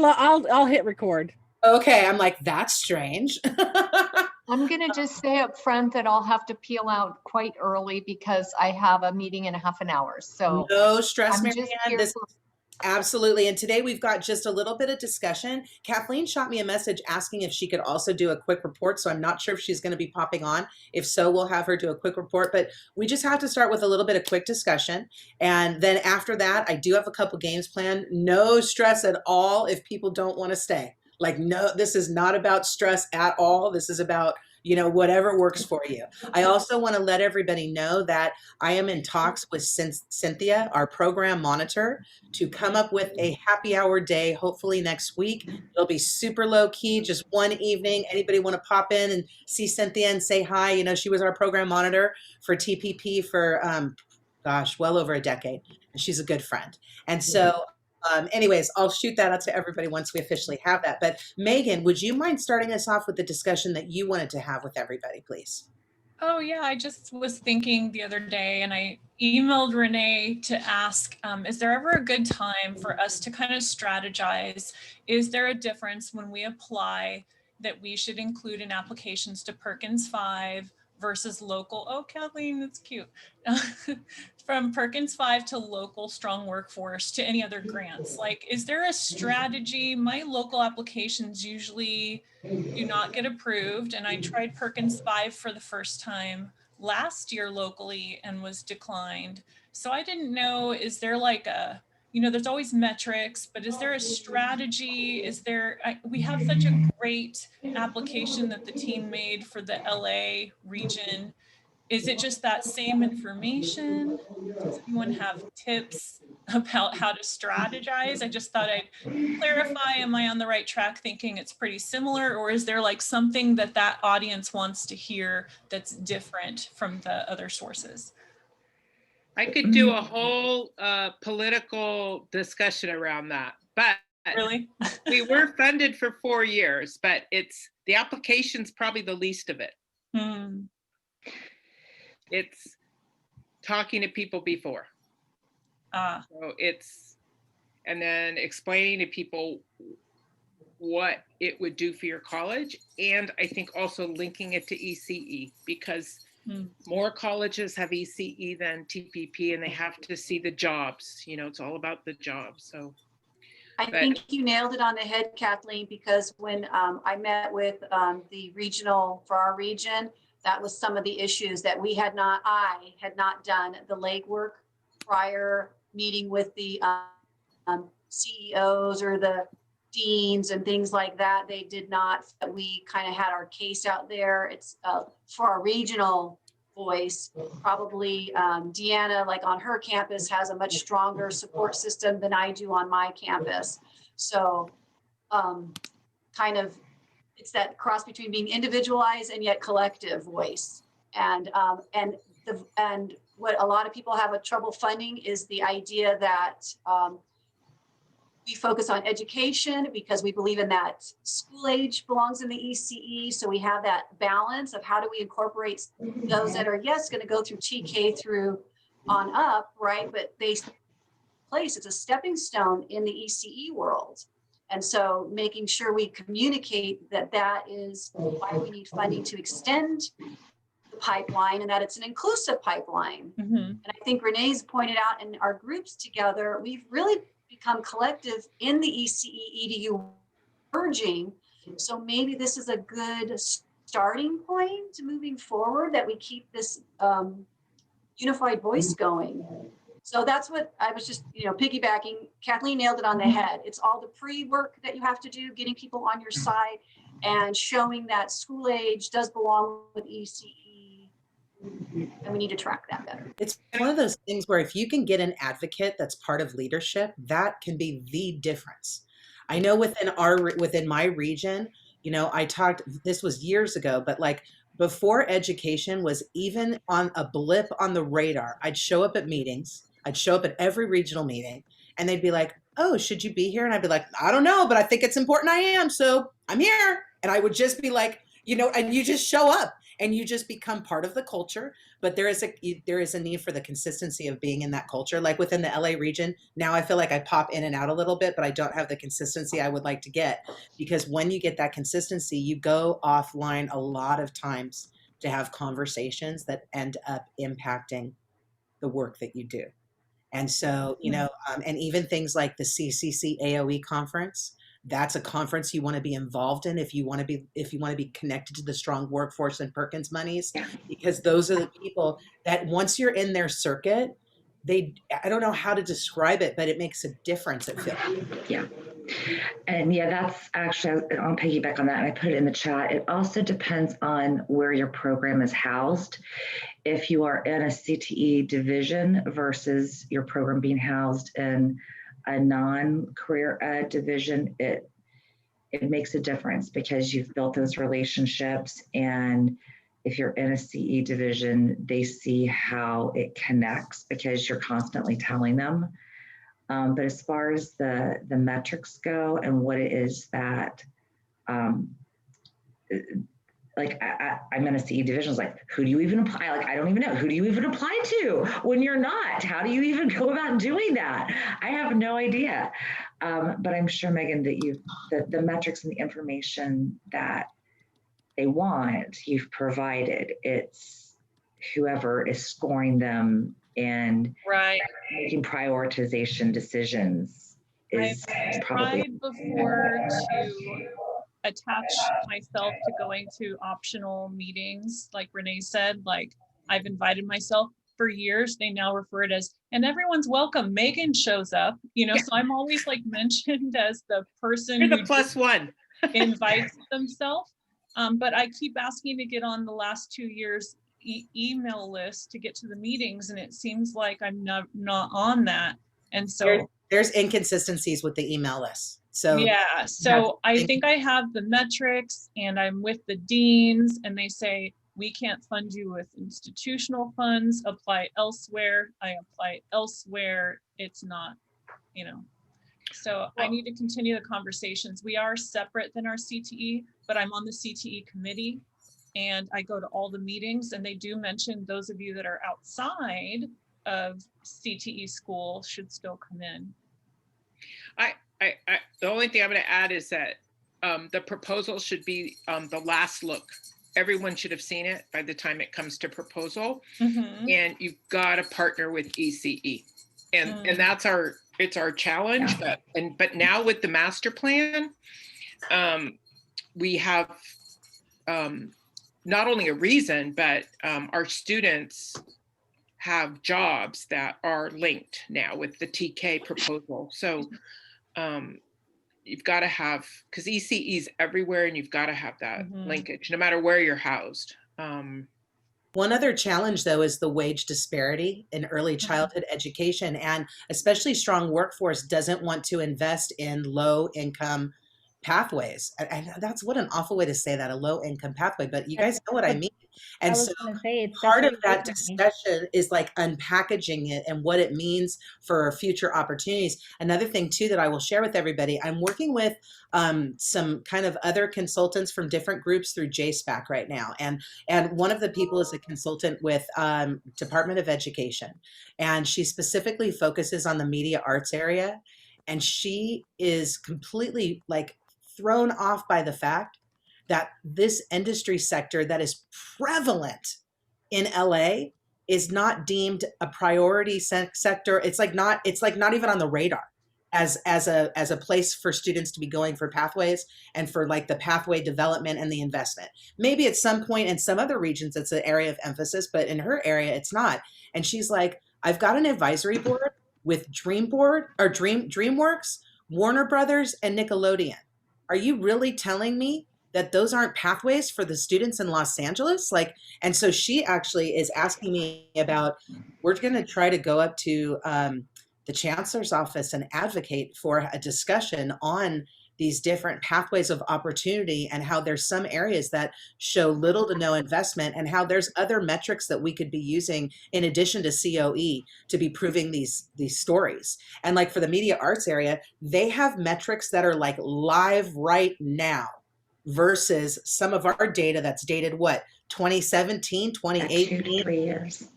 I'll hit record. Okay, I'm like, that's strange. I'm going to just say up front that I'll have to peel out quite early because I have a meeting in a half an hour. So No stress, I'm Mary just Ann. here This for absolutely. And today we've got just a little bit of discussion. Kathleen shot me a message asking if she could also do a quick report. So I'm not sure if she's going to be popping on. If so, we'll have her do a quick report. But we just have to start with a little bit of quick discussion. And then after that, I do have a couple games planned. No stress at all if people don't want to stay. Like, no, this is not about stress at all. This is about, whatever works for you. I also want to let everybody know that I am in talks with Cynthia, our program monitor, to come up with a happy hour day, hopefully next week. It'll be super low key, just one evening. Anybody want to pop in and see Cynthia and say hi? She was our program monitor for TPP for, well over a decade. And she's a good friend. And so anyways, I'll shoot that out to everybody once we officially have that. But Megan, would you mind starting us off with the discussion that you wanted to have with everybody, please? Oh yeah, I just was thinking the other day and I emailed Renee to ask, is there ever a good time for us to kind of strategize? Is there a difference when we apply that we should include in applications to Perkins 5 versus local? Oh, Kathleen, that's cute. From Perkins 5 to local strong workforce to any other grants. Like, is there a strategy? My local applications usually do not get approved. And I tried Perkins 5 for the first time last year locally and was declined. So I didn't know, is there like a, there's always metrics, but is there a strategy? We have such a great application that the team made for the LA region. Is it just that same information? Does anyone have tips about how to strategize? I just thought I'd clarify, am I on the right track thinking it's pretty similar, or is there like something that audience wants to hear that's different from the other sources? I could do a whole political discussion around that, but really, we were funded for 4 years, but the application's probably the least of it. It's talking to people before. So and then explaining to people what it would do for your college. And I think also linking it to ECE, because more colleges have ECE than TPP, and they have to see the jobs. It's all about the jobs. So I think you nailed it on the head, Kathleen, because when I met with the regional for our region, that was some of the issues that I had not done the legwork prior meeting with the CEOs or the deans and things like that. They did not, we kind of had our case out there. It's for our regional voice, probably Deanna, like on her campus, has a much stronger support system than I do on my campus. So it's that cross between being individualized and yet collective voice. And what a lot of people have a trouble funding is the idea that we focus on education because we believe in that school age belongs in the ECE. So we have that balance of how do we incorporate those that are, yes, going to go through TK through on up, right? But it's a stepping stone in the ECE world. And so making sure we communicate that is why we need funding to extend the pipeline and that it's an inclusive pipeline. And I think Renee's pointed out in our groups together, we've really become collective in the ECE EDU merging. So maybe this is a good starting point to moving forward, that we keep this unified voice going. So that's what I was just, piggybacking. Kathleen nailed it on the head. It's all the pre-work that you have to do, getting people on your side and showing that school age does belong with ECE. And we need to track that better. It's one of those things where if you can get an advocate that's part of leadership, that can be the difference. I know within my region, I talked, this was years ago, but like before education was even on a blip on the radar, I'd show up at meetings. I'd show up at every regional meeting and they'd be like, oh, should you be here? And I'd be like, I don't know, but I think it's important I am. So I'm here. And I would just be like, and you just show up and you just become part of the culture. But there is a need for the consistency of being in that culture. Like within the LA region, now I feel like I pop in and out a little bit, but I don't have the consistency I would like to get, because when you get that consistency, you go offline a lot of times to have conversations that end up impacting the work that you do. And so, and even things like the CCC AOE conference, that's a conference you want to be involved in if you want to be connected to the strong workforce and Perkins monies, because those are the people that once you're in their circuit, I don't know how to describe it, but it makes a difference. It feels. Yeah. And yeah, that's actually, I'll piggyback on that. And I put it in the chat. It also depends on where your program is housed. If you are in a CTE division versus your program being housed in a non-career ed division, it makes a difference because you've built those relationships. And if you're in a CE division, they see how it connects because you're constantly telling them. But as far as the metrics go and what it is that, like I'm in a CE division, it's like, who do you even apply? Like, I don't even know. Who do you even apply to when you're not? How do you even go about doing that? I have no idea. But I'm sure, Megan, that the metrics and the information that they want, you've provided. It's whoever is scoring them and making prioritization decisions is probably. I've tried before to attach myself to going to optional meetings, like Renee said. Like, I've invited myself for years. They now refer it as, and everyone's welcome. Megan shows up, so I'm always like mentioned as the person You're the who plus one. invites themselves. But I keep asking to get on the last 2 years email list to get to the meetings, and it seems like I'm not on that. And so there's inconsistencies with the email list. So I think I have the metrics and I'm with the deans, and they say, we can't fund you with institutional funds, apply elsewhere. I apply elsewhere. It's not, so I need to continue the conversations. We are separate than our CTE, but I'm on the CTE committee and I go to all the meetings, and they do mention those of you that are outside of CTE school should still come in. The only thing I'm going to add is that the proposal should be the last look. Everyone should have seen it by the time it comes to proposal. Mm-hmm. And you've got to partner with ECE. And that's our challenge. Yeah. But now with the master plan, we have not only a reason, but our students have jobs that are linked now with the TK proposal. So you've got to have, because ECE is everywhere, and you've got to have that linkage, no matter where you're housed. One other challenge, though, is the wage disparity in early childhood education, and especially strong workforce doesn't want to invest in low income pathways. And that's what an awful way to say that, a low income pathway, but you guys know what I mean. And so part of that discussion is like unpackaging it and what it means for future opportunities. Another thing too that I will share with everybody, I'm working with some kind of other consultants from different groups through JSPAC right now. And one of the people is a consultant with Department of Education, and she specifically focuses on the media arts area. And she is completely like thrown off by the fact that this industry sector that is prevalent in LA is not deemed a priority sector. It's like not even on the radar as a place for students to be going for pathways and for like the pathway development and the investment. Maybe at some point in some other regions it's an area of emphasis, but in her area it's not. And she's like, I've got an advisory board with DreamWorks, Warner Brothers, and Nickelodeon. Are you really telling me that those aren't pathways for the students in Los Angeles? Like, and so she actually is asking me about, we're going to try to go up to the chancellor's office and advocate for a discussion on these different pathways of opportunity and how there's some areas that show little to no investment and how there's other metrics that we could be using in addition to COE to be proving these stories. And like for the media arts area, they have metrics that are like live right now versus some of our data that's dated what, 2017, 2018? 2 to 3 years.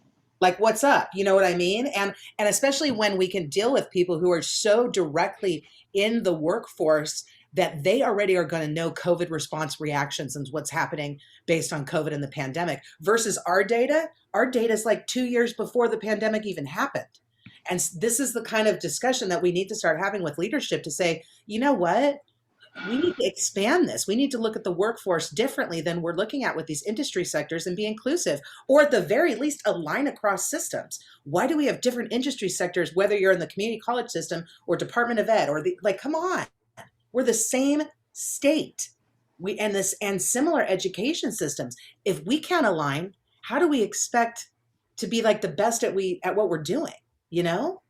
Like, what's up? You know what I mean? And especially when we can deal with people who are so directly in the workforce that they already are going to know COVID response reactions and what's happening based on COVID and the pandemic, versus our data is like 2 years before the pandemic even happened. And this is the kind of discussion that we need to start having with leadership to say, you know what? We need to expand this. We need to look at the workforce differently than we're looking at with these industry sectors and be inclusive, or at the very least align across systems. Why do we have different industry sectors, whether you're in the community college system or Department of Ed, or come on, we're the same state. And similar education systems. If we can't align, how do we expect to be like the best at what we're doing, you know?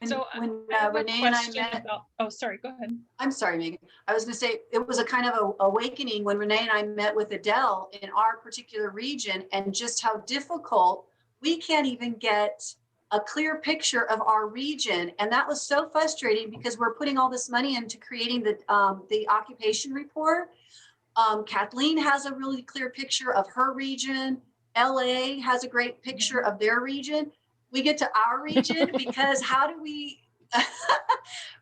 So when I have a Renee and I question met, about, oh, sorry, go ahead. I'm sorry, Megan. I was going to say it was a kind of a awakening when Renee and I met with Adele in our particular region, and just how difficult we can't even get a clear picture of our region. And that was so frustrating because we're putting all this money into creating the occupation report. Kathleen has a really clear picture of her region. LA has a great picture of their region. We get to our region because how do we,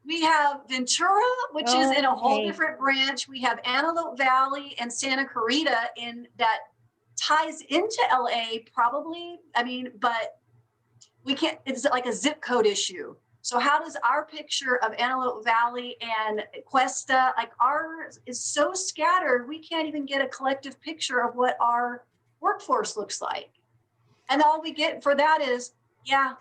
we have Ventura, which is in a whole different branch. We have Antelope Valley and Santa Clarita in that ties into LA probably. I mean, but we can't, it's like a zip code issue. So how does our picture of Antelope Valley and Cuesta, like ours is so scattered, we can't even get a collective picture of what our workforce looks like. And all we get for that is, yeah,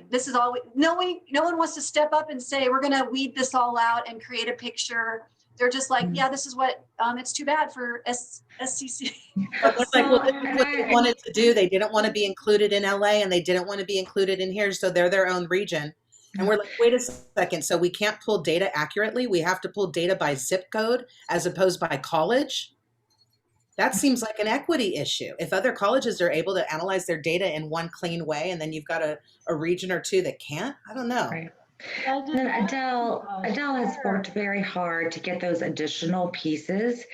this is all no one wants to step up and say, we're going to weed this all out and create a picture. They're just like, yeah, this is what, it's too bad for SCC. It's like, well, this is what they wanted to do. They didn't want to be included in LA and they didn't want to be included in here. So they're their own region. And we're like, wait a second. So we can't pull data accurately. We have to pull data by zip code as opposed by college. That seems like an equity issue. If other colleges are able to analyze their data in one clean way, and then you've got a region or two that can't, I don't know. Right. And then Adele has worked very hard to get those additional pieces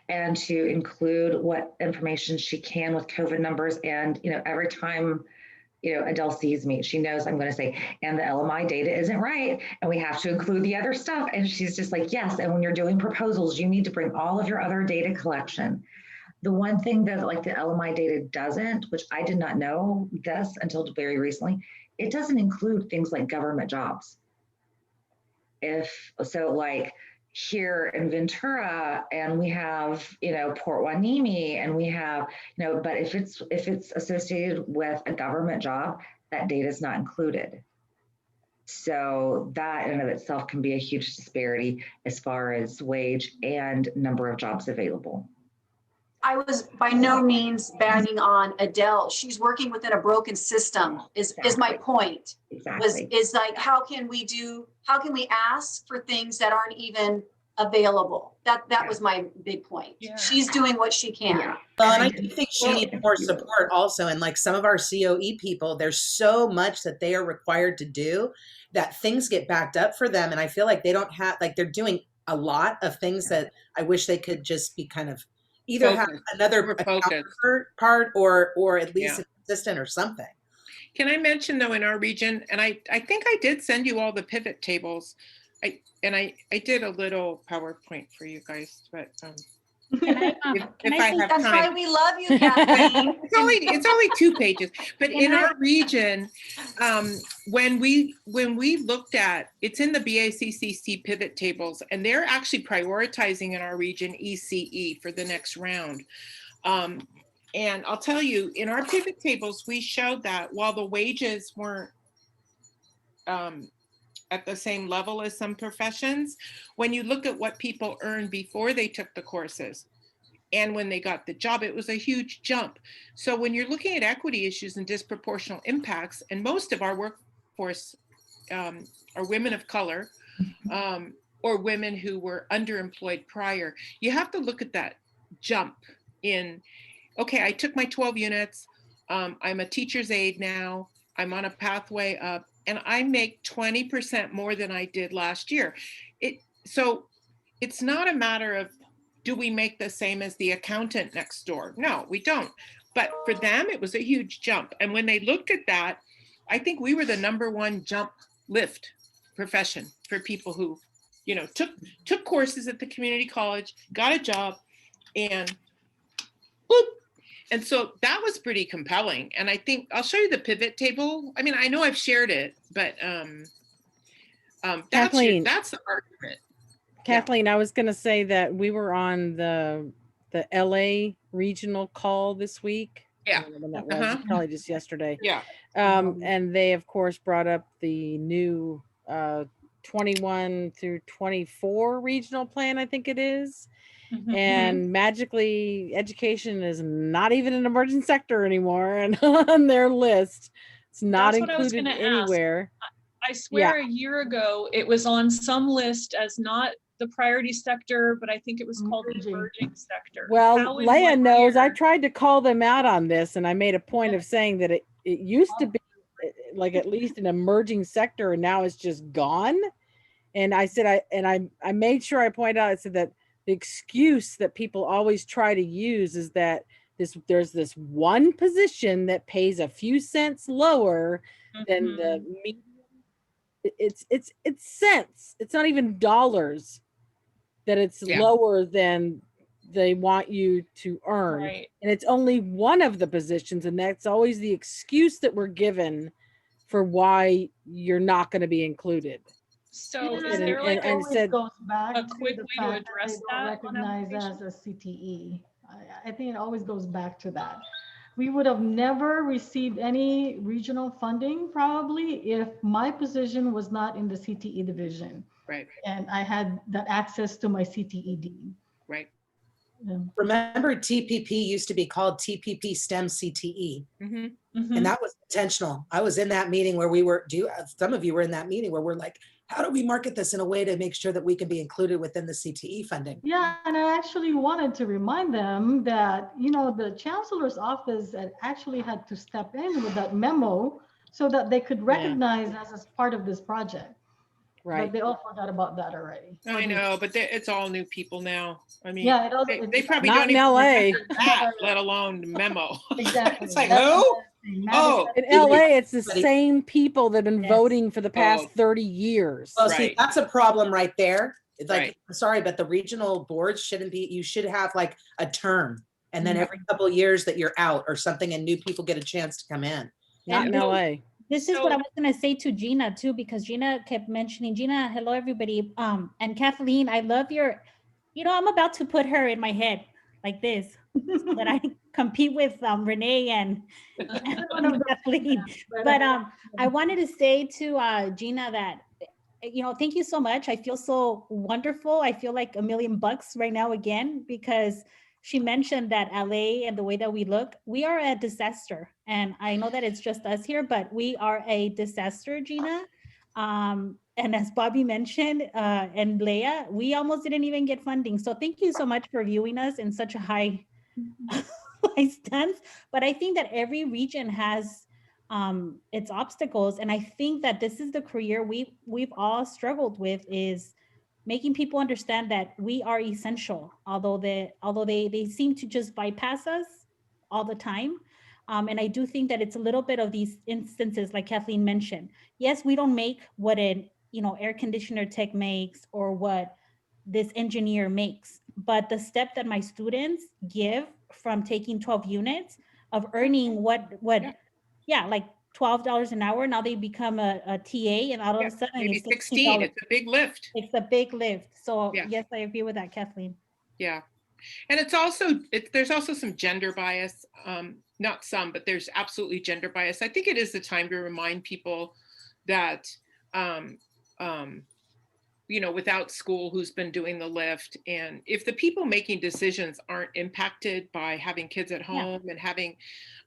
and to include what information she can with COVID numbers. And, every time, Adele sees me, she knows I'm going to say, and the LMI data isn't right. And we have to include the other stuff. And she's just like, yes. And when you're doing proposals, you need to bring all of your other data collection. The one thing that like the LMI data doesn't, which I did not know this until very recently, it doesn't include things like government jobs. Like here in Ventura, and we have, Port Hueneme, and we have, but if it's associated with a government job, that data is not included. So that in and of itself can be a huge disparity as far as wage and number of jobs available. I was by no means bagging on Adele. She's working within a broken system is my point. Exactly. Is like, how can we ask for things that aren't even available? That was my big point. Yeah. She's doing what she can. Yeah. Well, and I do think she needs more support also. And like some of our COE people, there's so much that they are required to do that things get backed up for them. And I feel like they don't have, like they're doing a lot of things that I wish they could just be kind of either have another part or at least an assistant or something. Can I mention though in our region, and I think I did send you all the pivot tables. I did a little PowerPoint for you guys, but if I have that's time. Why we love you, Kathleen. it's only 2 pages, but in our region, when we looked at, it's in the BACCC pivot tables, and they're actually prioritizing in our region ECE for the next round. And I'll tell you, in our pivot tables, we showed that while the wages weren't at the same level as some professions, when you look at what people earned before they took the courses and when they got the job, it was a huge jump. So when you're looking at equity issues and disproportional impacts, and most of our workforce are women of color or women who were underemployed prior, you have to look at that jump in, okay, I took my 12 units, I'm a teacher's aide now, I'm on a pathway up, and I make 20% more than I did last year. So it's not a matter of do we make the same as the accountant next door? No, we don't. But for them, it was a huge jump. And when they looked at that, I think we were the #1 jump lift profession for people who, you know, took courses at the community college, got a job, and boop. And so that was pretty compelling. And I think I'll show you the pivot table. I mean, I know I've shared it, but Kathleen, that's the argument. Kathleen, I was going to say that we were on the LA regional call this week. Yeah. I don't know when that was, probably just yesterday. Yeah. And they, of course, brought up the new 21 through 24 regional plan, I think it is. And magically, education is not even an emerging sector anymore, and on their list, it's not included anywhere. I swear a year ago, it was on some list as not the priority sector, but I think it was called the emerging sector. Well, Leah knows I tried to call them out on this, and I made a point of saying that it used to be like at least an emerging sector, and now it's just gone. And I said, I made sure I pointed out, I said that the excuse that people always try to use is that there's this one position that pays a few cents lower than the median. It's cents. It's not even dollars that it's lower than they want you to earn. Right. And it's only one of the positions, and that's always the excuse that we're given for why you're not going to be included. So is there like and said, goes back a quick way to address that? Recognized as a CTE. I think it always goes back to that. We would have never received any regional funding probably if my position was not in the CTE division. Right. And I had that access to my CTE dean. Right. Yeah. Remember, TPP used to be called TPP STEM CTE. And that was intentional. I was in that meeting where we were, some of you were in that meeting where we're like, how do we market this in a way to make sure that we can be included within the CTE funding? Yeah, and I actually wanted to remind them that, you know, the chancellor's office had actually had to step in with that memo so that they could recognize us as part of this project. Right. But they all forgot about that already. I know, but it's all new people now. I mean, Yeah, they probably not don't in even LA. remember that, let alone memo. Exactly. It's like, who? Oh, In LA, it's the same people that have been voting for the past 30 years. Well, see, Right. that's a problem right there. It's like, Right. I'm sorry, but the regional boards shouldn't be, you should have like a term. And then every couple of years that you're out or something and new people get a chance to come in. Not in LA. This is what I was going to say to Gina too, because Gina kept mentioning, Gina, hello, everybody. And Kathleen, I love your, you know, I'm about to put her in my head like this, so that I compete with Renee and Kathleen. But I wanted to say to Gina that, you know, thank you so much. I feel so wonderful. I feel like $1 million right now again, because she mentioned that LA and the way that we look, we are a disaster. And I know that it's just us here, but we are a disaster, Gina. And as Bobby mentioned, and Leah, we almost didn't even get funding. So thank you so much for viewing us in such a high stance. But I think that every region has its obstacles. And I think that this is the career we've all struggled with, is making people understand that we are essential, although they seem to just bypass us all the time. And I do think that it's a little bit of these instances, like Kathleen mentioned. Yes, we don't make what an air conditioner tech makes or what this engineer makes, but the step that my students give from taking 12 units of earning like $12 an hour, now they become a TA, and all of a sudden maybe it's 16. It's a big lift. It's a big lift. So Yeah. yes, I agree with that, Kathleen. Yeah. And there's also some gender bias. Not some, but there's absolutely gender bias. I think it is the time to remind people that, without school, who's been doing the lift, and if the people making decisions aren't impacted by having kids at home and having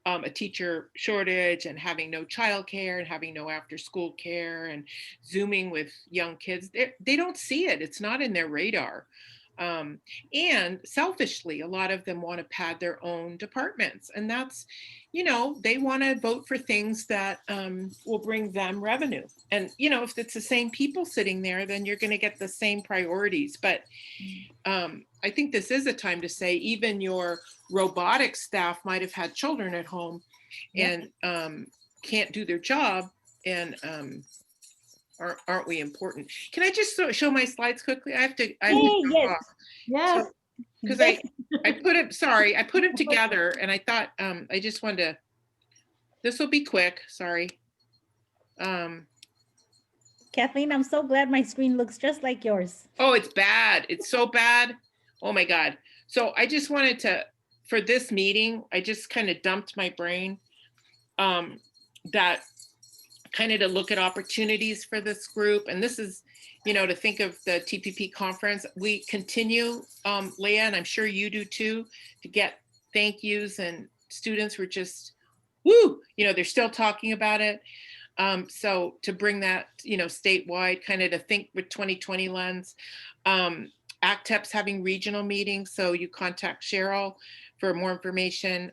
a teacher shortage and having no childcare and having no after school care and Zooming with young kids, they don't see it. It's not in their radar. And selfishly, a lot of them want to pad their own departments. And that's, you know, they want to vote for things that will bring them revenue. And, you know, if it's the same people sitting there, then you're going to get the same priorities. But I think this is a time to say even your robotics staff might have had children at home and can't do their job. And aren't we important? Can I just show my slides quickly? I have to Yes. off. Yes. Because I put it, sorry, I put them together and I thought I just wanted to, this will be quick, sorry. Kathleen, I'm so glad my screen looks just like yours. Oh, it's bad. It's so bad. Oh my God. So I just wanted to, for this meeting, I just kind of dumped my brain that kind of to look at opportunities for this group. And this is, you know, to think of the TPP conference. We continue, Leah, and I'm sure you do too, to get thank yous, and students were just, woo, you know, they're still talking about it. So to bring that, you know, statewide, kind of to think with 2020 lens. ACTEP's having regional meetings, so you contact Cheryl for more information.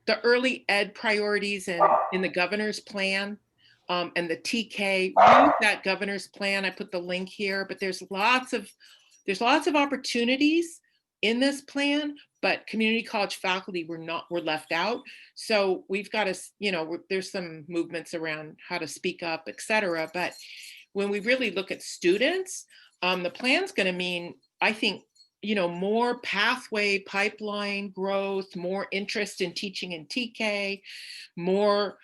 The early ed priorities in the governor's plan and the TK, read that governor's plan. I put the link here, but there's lots of opportunities in this plan, but community college faculty were left out. So we've got to, you know, there's some movements around how to speak up, et cetera. But when we really look at students, the plan's going to mean, I think, you know, more pathway pipeline growth, more interest in teaching in TK, more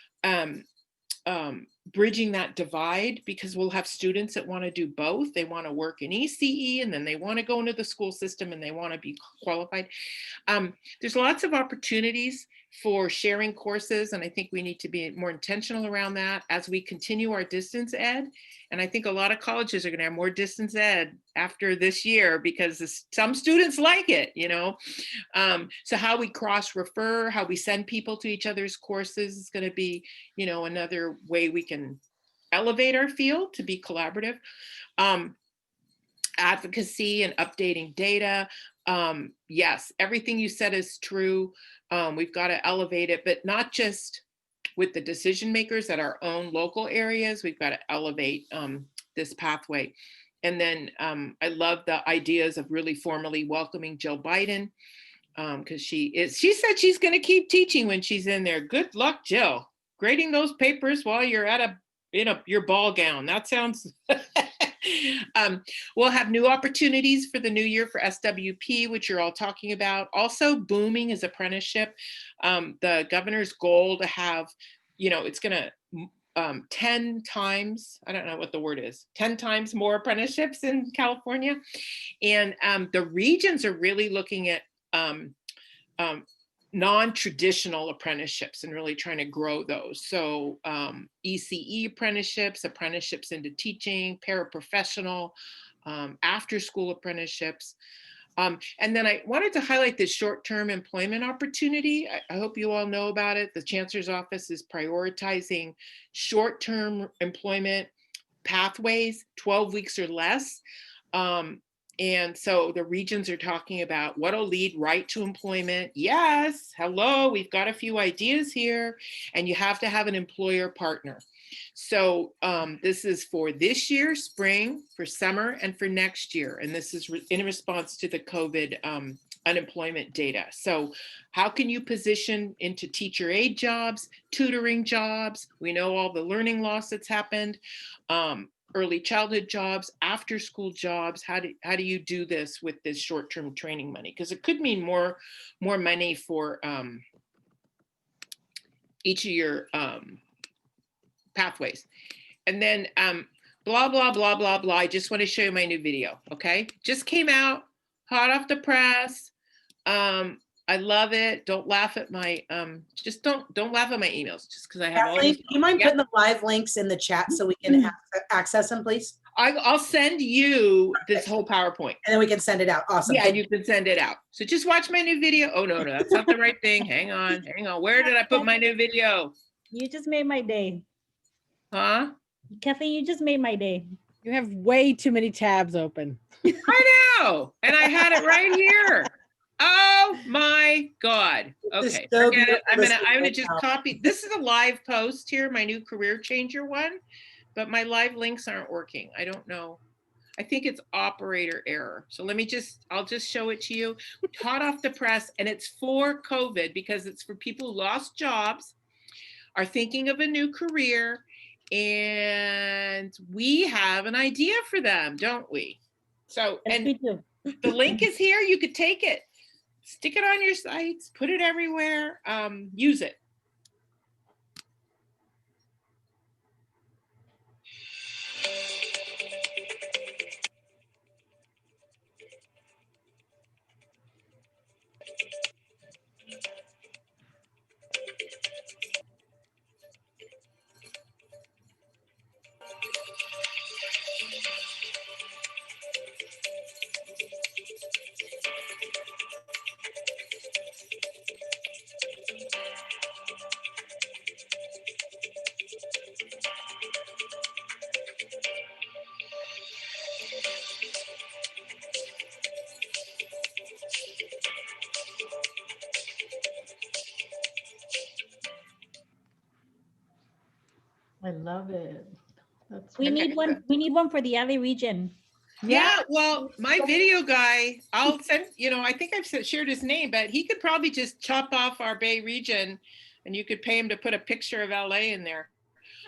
bridging that divide, because we'll have students that want to do both. They want to work in ECE and then they want to go into the school system and they want to be qualified. There's lots of opportunities for sharing courses, and I think we need to be more intentional around that as we continue our distance ed. And I think a lot of colleges are going to have more distance ed after this year because some students like it, you know. So how we cross refer, how we send people to each other's courses is going to be, you know, another way we can elevate our field to be collaborative. Advocacy and updating data. Yes, everything you said is true. We've got to elevate it, but not just with the decision makers at our own local areas. We've got to elevate this pathway. And then I love the ideas of really formally welcoming Jill Biden, because she said she's going to keep teaching when she's in there. Good luck, Jill, grading those papers while you're at your ball gown. That sounds. We'll have new opportunities for the new year for SWP, which you're all talking about. Also, booming is apprenticeship. The governor's goal to have, you know, it's going to 10 times, I don't know what the word is, 10 times more apprenticeships in California. And the regions are really looking at non-traditional apprenticeships and really trying to grow those. So ECE apprenticeships into teaching, paraprofessional, after-school apprenticeships. And then I wanted to highlight this short-term employment opportunity. I hope you all know about it. The Chancellor's Office is prioritizing short-term employment pathways, 12 weeks or less. And so the regions are talking about what'll lead right to employment. Yes, hello, we've got a few ideas here, and you have to have an employer partner. So this is for this year, spring, for summer, and for next year. And this is in response to the COVID unemployment data. So how can you position into teacher aid jobs, tutoring jobs? We know all the learning loss that's happened. Early childhood jobs, after school jobs. How do you do this with this short-term training money? Because it could mean more money for each of your pathways. And then blah, blah, blah, blah, blah. I just want to show you my new video, okay? Just came out, hot off the press. I love it. Don't laugh at my, just don't laugh at my emails just because I have all these. Do you mind putting the live links in the chat so we can access them, please? I'll send you this whole PowerPoint. And then we can send it out. Awesome. Yeah, you can send it out. So just watch my new video. Oh, no, that's not the right thing. Hang on. Where did I put my new video? You just made my day. Huh? Kathleen, you just made my day. You have way too many tabs open. I know, and I had it right here. Oh my God. This is Okay, so forget it. I'm beautiful gonna right just now. copy. This is a live post here, my new career changer one, but my live links aren't working. I don't know. I think it's operator error. So I'll just show it to you. Hot off the press, and it's for COVID because it's for people who lost jobs, are thinking of a new career, and we have an idea for them, don't we? So, Yes, and we do. the link is here. You could take it, stick it on your sites, put it everywhere, use it. I love it. That's We need one. We need one for the LA region. Yeah, well, my video guy, I'll send, I think I've shared his name, but he could probably just chop off our Bay region and you could pay him to put a picture of LA in there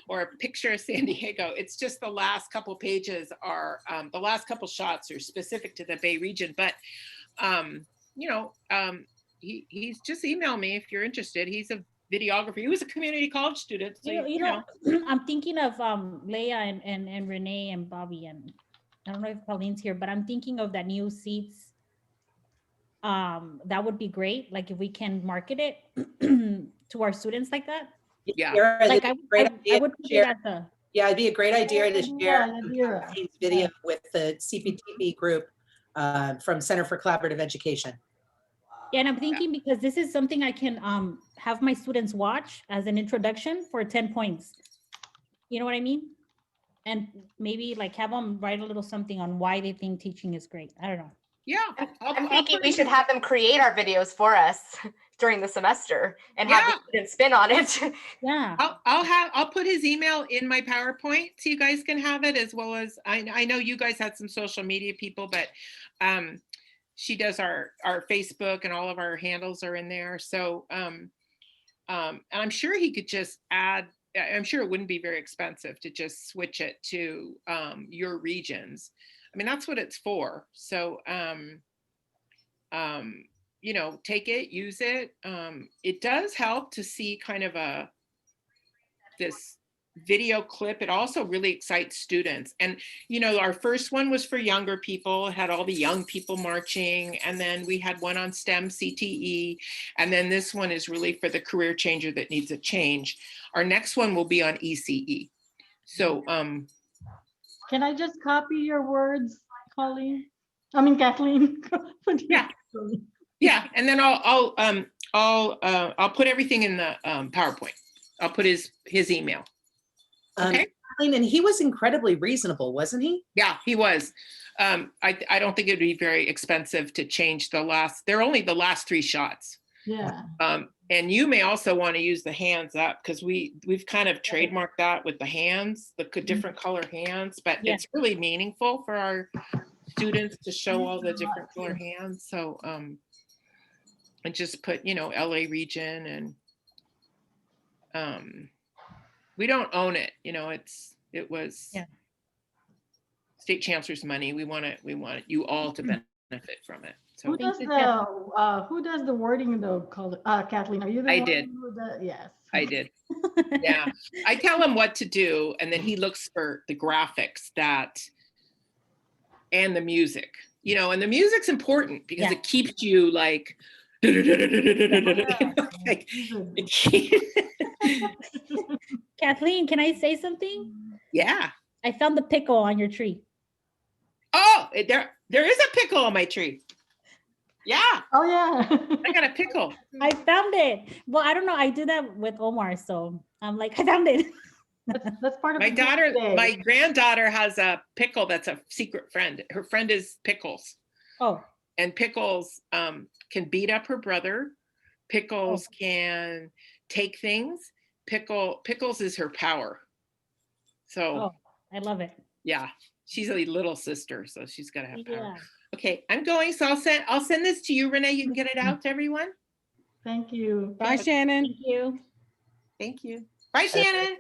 or a picture of San Diego. It's just the last couple pages are, the last couple shots are specific to the Bay region, but, he's just email me if you're interested. He's a videographer. He was a community college student. So, You know, I'm thinking of Leia and Renee and Bobby, and I don't know if Pauline's here, but I'm thinking of that new seats. That would be great. Like if we can market it to our students like that. Yeah. Like I would put it at the. Yeah, it'd be a great idea to share Yeah. video with the CPTP group from Center for Collaborative Education. Yeah, and I'm thinking because this is something I can have my students watch as an introduction for 10 points. You know what I mean? And maybe like have them write a little something on why they think teaching is great. I don't know. Yeah. I'm thinking we should have them create our videos for us during the semester and have the students spin on it. Yeah. I'll put his email in my PowerPoint so you guys can have it, as well as I know you guys had some social media people, but she does our Facebook and all of our handles are in there. So and I'm sure he could just add, I'm sure it wouldn't be very expensive to just switch it to your regions. I mean, that's what it's for. So, take it, use it. It does help to see kind of this video clip. It also really excites students. And, our first one was for younger people, had all the young people marching. And then we had one on STEM CTE. And then this one is really for the career changer that needs a change. Our next one will be on ECE. So, Can I just copy your words, Kathleen? Yeah. Yeah, and then I'll put everything in the PowerPoint. I'll put his email. Okay. And he was incredibly reasonable, wasn't he? Yeah, he was. I don't think it would be very expensive to change they're only the last 3 shots. Yeah. And you may also want to use the hands up because we've kind of trademarked that with the hands, the different color hands, but it's really meaningful for our students to show all the different color hands. So and just put, LA region, and we don't own it. It was state chancellor's money. We want you all to benefit from it. So Who does the wording though, Kathleen? Are you the I one did. Yes. I did. Yeah. I tell him what to do, and then he looks for the graphics and the music. And the music's important because it keeps you like Kathleen, can I say something? Yeah. I found the pickle on your tree. Oh, there is a pickle on my tree. Yeah. Oh yeah. I got a pickle. I found it. Well, I don't know. I do that with Omar, so I'm like, I found it. That's part of My the game daughter, today. my granddaughter has a pickle that's a secret friend. Her friend is Pickles. Oh, And Pickles can beat up her brother. Pickles can take things. Pickles is her power. So I love it. yeah, she's a little sister, so she's gotta have power. Yeah. Okay, I'm going. So I'll send this to you, Renee. You can get it out to everyone. Thank you. Bye, Shannon. Thank you. Thank you. Bye, Shannon.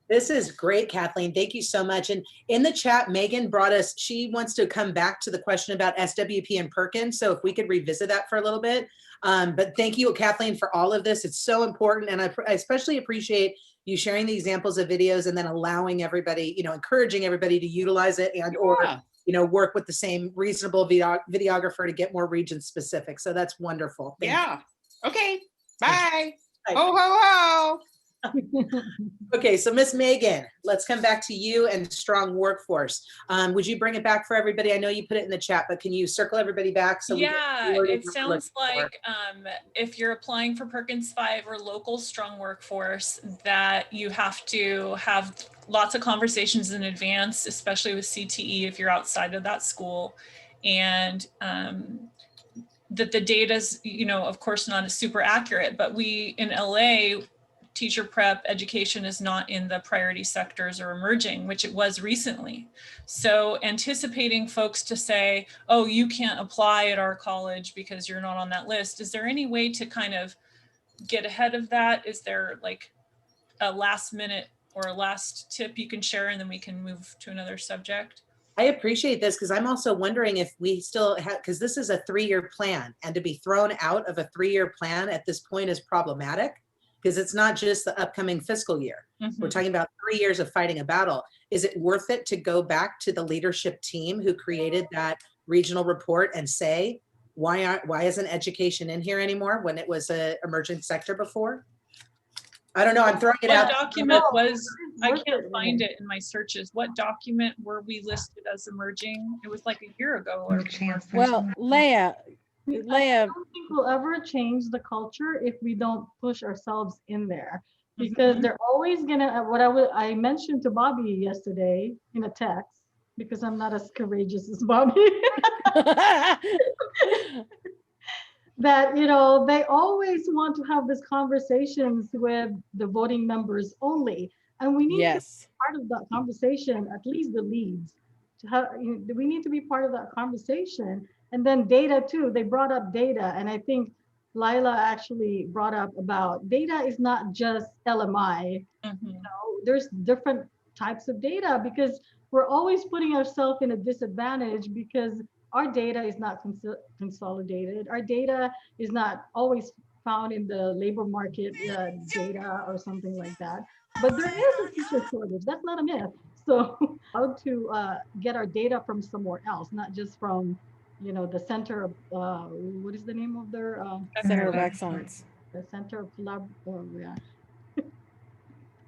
This is great, Kathleen. Thank you so much. And in the chat, Megan brought us, she wants to come back to the question about SWP and Perkins. So if we could revisit that for a little bit. But thank you, Kathleen, for all of this. It's so important. And I especially appreciate you sharing the examples of videos and then allowing everybody, encouraging everybody to utilize it and or, work with the same reasonable videographer to get more region specific. So that's wonderful. Thank you. Okay. Bye. Bye. Ho, ho, ho. Okay, so Miss Megan, let's come back to you and strong workforce. Would you bring it back for everybody? I know you put it in the chat, but can you circle everybody back? So it sounds like if you're applying for Perkins 5 or local strong workforce, that you have to have lots of conversations in advance, especially with CTE if you're outside of that school, and that the data's, of course, not super accurate, but we in LA, teacher prep education is not in the priority sectors or emerging, which it was recently. So anticipating folks to say, oh, you can't apply at our college because you're not on that list. Is there any way to kind of get ahead of that? Is there like a last minute or a last tip you can share, and then we can move to another subject? I appreciate this because I'm also wondering if we still have, because this is a 3-year plan, and to be thrown out of a 3-year plan at this point is problematic. Because it's not just the upcoming fiscal year. Mm-hmm. We're talking about 3 years of fighting a battle. Is it worth it to go back to the leadership team who created that regional report and say, why isn't education in here anymore when it was an emerging sector before? I don't know, I'm throwing it out. What document was, I can't find it in my searches. What document were we listed as emerging? It was like a year ago. Well, Leah, I don't think we'll ever change the culture if we don't push ourselves in there, because they're always gonna, I mentioned to Bobby yesterday in a text, because I'm not as courageous as Bobby, that, they always want to have these conversations with the voting members only. And we need to be part of that conversation, at least the leads. We need to be part of that conversation. And then data too, they brought up data. And I think Lila actually brought up about data is not just LMI. There's different types of data, because we're always putting ourselves in a disadvantage because our data is not consolidated. Our data is not always found in the labor market data or something like that. But there is a teacher shortage. That's not a myth. So how to get our data from somewhere else, not just from the center of, what is the name of their? Center of Excellence. The Center of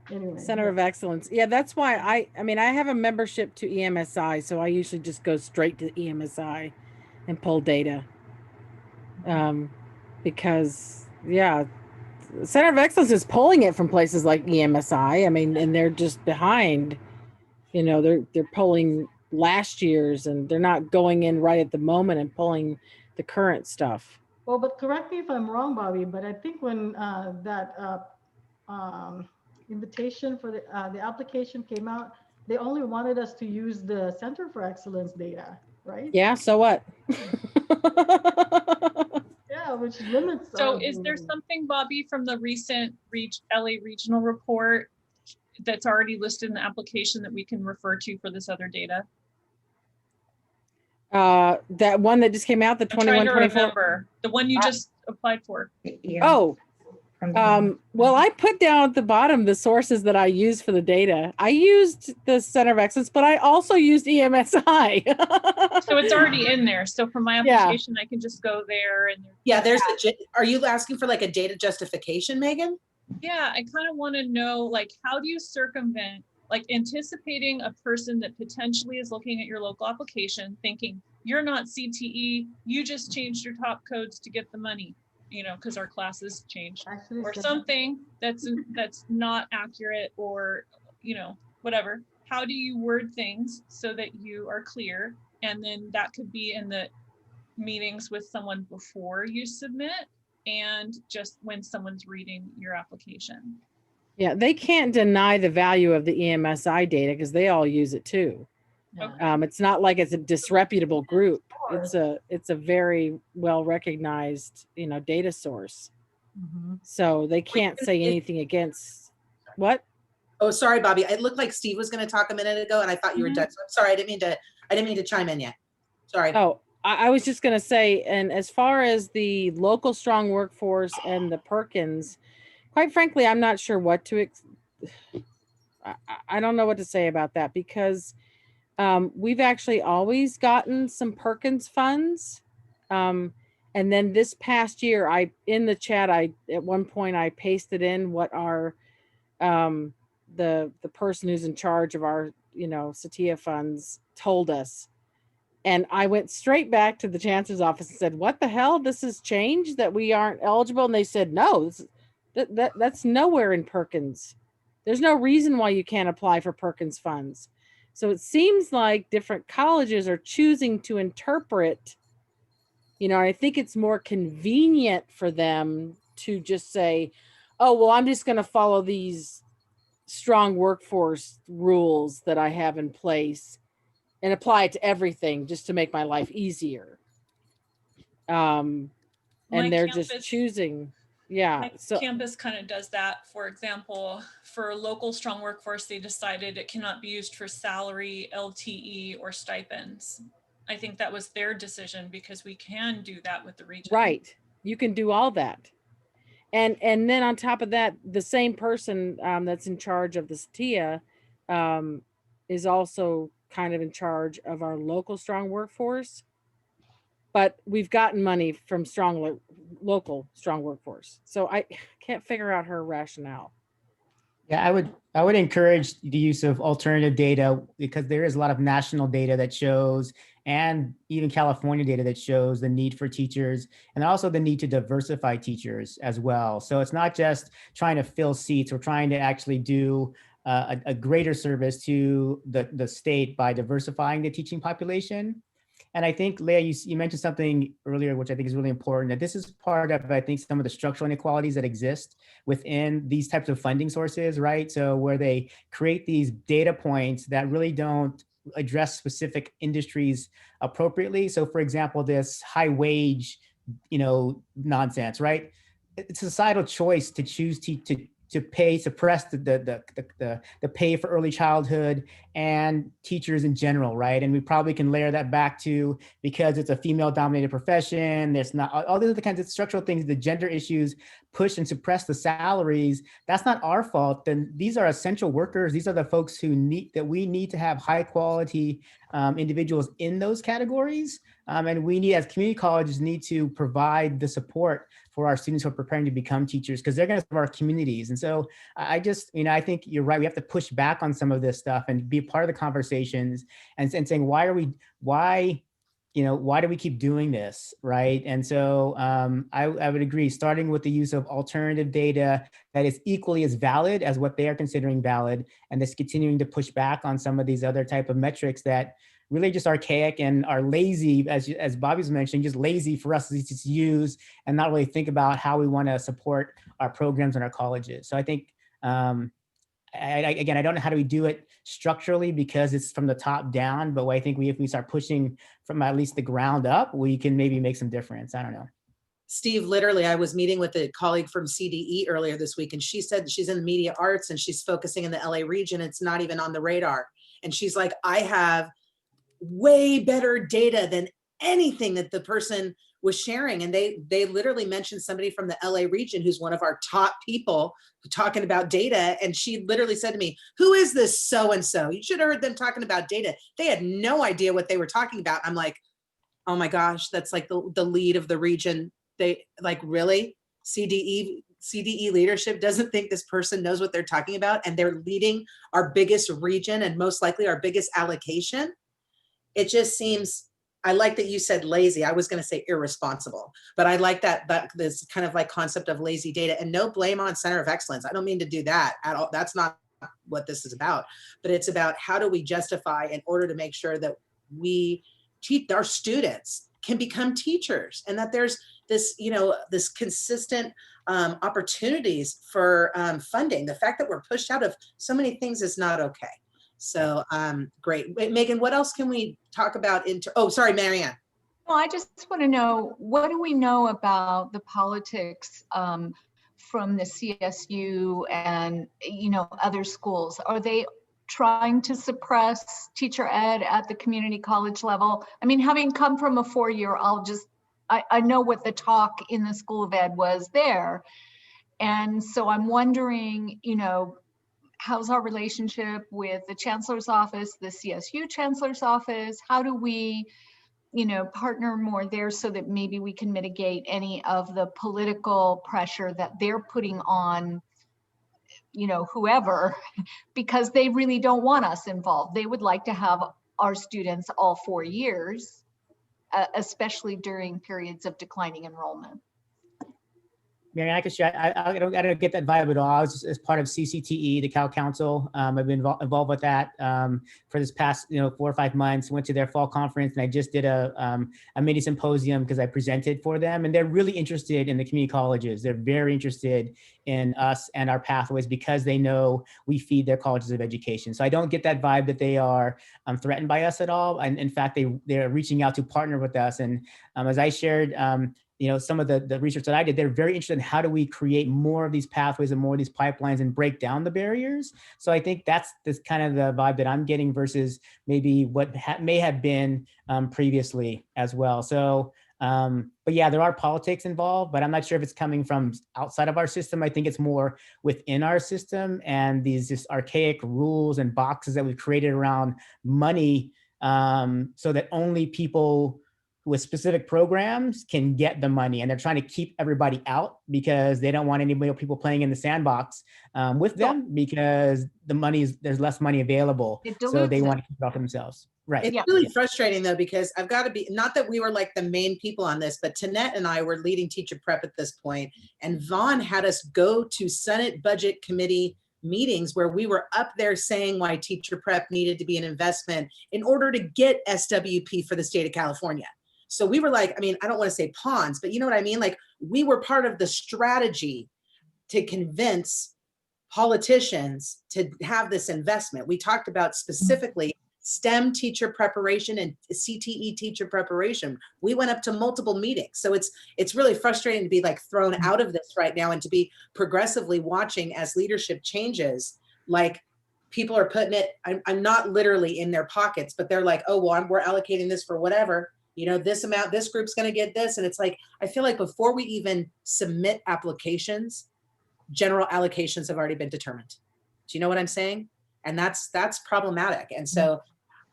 Anyway. Center of Excellence. Yeah, that's why I mean, I have a membership to EMSI, so I usually just go straight to EMSI and pull data. Because, Center of Excellence is pulling it from places like EMSI. I mean, and they're just behind. They're pulling last year's, and they're not going in right at the moment and pulling the current stuff. Well, but correct me if I'm wrong, Bobby, but I think when that invitation for the application came out, they only wanted us to use the Center for Excellence data, right? Yeah, so what? Yeah, which limits. So is there something, Bobby, from the recent LA regional report that's already listed in the application that we can refer to for this other data? That one that just came out, the 21-24. The one you just applied for. Oh, well, I put down at the bottom the sources that I used for the data. I used the Center of Excellence, but I also used EMSI. So it's already in there. So for my application, I can just go there and. Yeah, are you asking for like a data justification, Megan? Yeah, I kind of want to know, like, how do you circumvent, like, anticipating a person that potentially is looking at your local application thinking you're not CTE, you just changed your top codes to get the money. you know, because our classes changed, Actually, or so- something that's not accurate, or, you know, whatever. How do you word things so that you are clear? And then that could be in the meetings with someone before you submit, and just when someone's reading your application. Yeah, they can't deny the value of the EMSI data because they all use it too. Yeah. It's not like it's a disreputable group. It's a very well recognized, you know, data source. Mhm. So they can't say anything against what? Oh, sorry, Bobby. It looked like Steve was going to talk a minute ago, and I thought you were Mhm. done. So I'm sorry. I didn't mean to chime in yet. Sorry. Oh, I was just going to say, and as far as the local strong workforce and the Perkins, quite frankly, I'm not sure what to. I don't know what to say about that because we've actually always gotten some Perkins funds. And then this past year, in the chat, at one point I pasted in what our the person who's in charge of our, you know, CCC funds told us. And I went straight back to the chancellor's office and said, what the hell? This has changed, that we aren't eligible? And they said, no, that's nowhere in Perkins. There's no reason why you can't apply for Perkins funds. So it seems like different colleges are choosing to interpret, you know, I think it's more convenient for them to just say, oh, well, I'm just going to follow these strong workforce rules that I have in place and apply it to everything just to make my life easier. And they're just choosing. Yeah. My campus kind of does that. For example, for local strong workforce, they decided it cannot be used for salary, LTE, or stipends. I think that was their decision because we can do that with the region. Right. You can do all that. And then on top of that, the same person that's in charge of the STIA is also kind of in charge of our local strong workforce. But we've gotten money from local strong workforce. So I can't figure out her rationale. Yeah, I would encourage the use of alternative data because there is a lot of national data that shows, and even California data that shows the need for teachers and also the need to diversify teachers as well. So it's not just trying to fill seats, we're trying to actually do a greater service to the state by diversifying the teaching population. And I think, Leah, you mentioned something earlier, which I think is really important, that this is part of, I think, some of the structural inequalities that exist within these types of funding sources, right? So where they create these data points that really don't address specific industries appropriately. So for example, this high wage, you know, nonsense, right? It's a societal choice to choose to suppress the pay for early childhood and teachers in general, right? And we probably can layer that back to because it's a female-dominated profession. There's not all these other kinds of structural things, the gender issues push and suppress the salaries. That's not our fault. Then these are essential workers. These are the folks who we need to have high quality individuals in those categories. And we need, as community colleges, need to provide the support for our students who are preparing to become teachers because they're going to serve our communities. And so I just, you know, I think you're right. We have to push back on some of this stuff and be part of the conversations and saying, why do we keep doing this, right? And so I would agree, starting with the use of alternative data that is equally as valid as what they are considering valid, and just continuing to push back on some of these other type of metrics that really just archaic and are lazy, as Bobby's mentioned, just lazy for us to just use and not really think about how we want to support our programs and our colleges. So I think, again, I don't know how do we do it structurally because it's from the top down, but I think if we start pushing from at least the ground up, we can maybe make some difference. I don't know. Steve, literally, I was meeting with a colleague from CDE earlier this week, and she said she's in media arts and she's focusing in the LA region. It's not even on the radar. And she's like, I have way better data than anything that the person was sharing. And they literally mentioned somebody from the LA region who's one of our top people talking about data. And she literally said to me, who is this so-and-so? You should have heard them talking about data. They had no idea what they were talking about. I'm like, oh my gosh, that's like the lead of the region. They like, really? CDE leadership doesn't think this person knows what they're talking about, and they're leading our biggest region and most likely our biggest allocation. It just seems, I like that you said lazy. I was going to say irresponsible, but I like that this kind of like concept of lazy data, and no blame on Center of Excellence. I don't mean to do that at all. That's not what this is about, but it's about how do we justify in order to make sure that we teach our students can become teachers, and that there's this, you know, this consistent opportunities for funding. The fact that we're pushed out of so many things is not okay. So great. Wait, Megan, what else can we talk about? Oh, sorry, Marianne. Well, I just want to know, what do we know about the politics from the CSU and, you know, other schools? Are they trying to suppress teacher ed at the community college level? I mean, having come from a 4-year, I know what the talk in the School of Ed was there. And so I'm wondering, you know, how's our relationship with the Chancellor's office, the CSU Chancellor's office? How do we, you know, partner more there so that maybe we can mitigate any of the political pressure that they're putting on, you know, whoever, because they really don't want us involved. They would like to have our students all 4 years, especially during periods of declining enrollment. Mary, I can share. I don't get that vibe at all. I was just, as part of CCTE, the Cal Council. I've been involved with that for this past 4 or 5 months. Went to their fall conference, and I just did a mini symposium because I presented for them, and they're really interested in the community colleges. They're very interested in us and our pathways because they know we feed their colleges of education. So I don't get that vibe that they are threatened by us at all. And in fact, they're reaching out to partner with us. And as I shared, some of the research that I did, they're very interested in how do we create more of these pathways and more of these pipelines and break down the barriers. So I think that's this kind of the vibe that I'm getting versus maybe what may have been previously as well. So, but yeah, there are politics involved, but I'm not sure if it's coming from outside of our system. I think it's more within our system and these just archaic rules and boxes that we've created around money so that only people with specific programs can get the money, and they're trying to keep everybody out because they don't want any people playing in the sandbox with them because there's less money available. So they want to keep it off themselves. Right. It's really frustrating though, because I've got to be, not that we were like the main people on this, but Tanette and I were leading teacher prep at this point, and Vaughn had us go to Senate Budget Committee meetings where we were up there saying why teacher prep needed to be an investment in order to get SWP for the state of California. So we were like, I mean, I don't want to say pawns, but you know what I mean? Like, we were part of the strategy to convince politicians to have this investment. We talked about specifically STEM teacher preparation and CTE teacher preparation. We went up to multiple meetings. So it's really frustrating to be like thrown out of this right now and to be progressively watching as leadership changes. Like, people are putting it, I'm not literally in their pockets, but they're like, oh, well, we're allocating this for whatever. This amount, this group's going to get this. And it's like, I feel like before we even submit applications, general allocations have already been determined. Do you know what I'm saying? And that's problematic. And so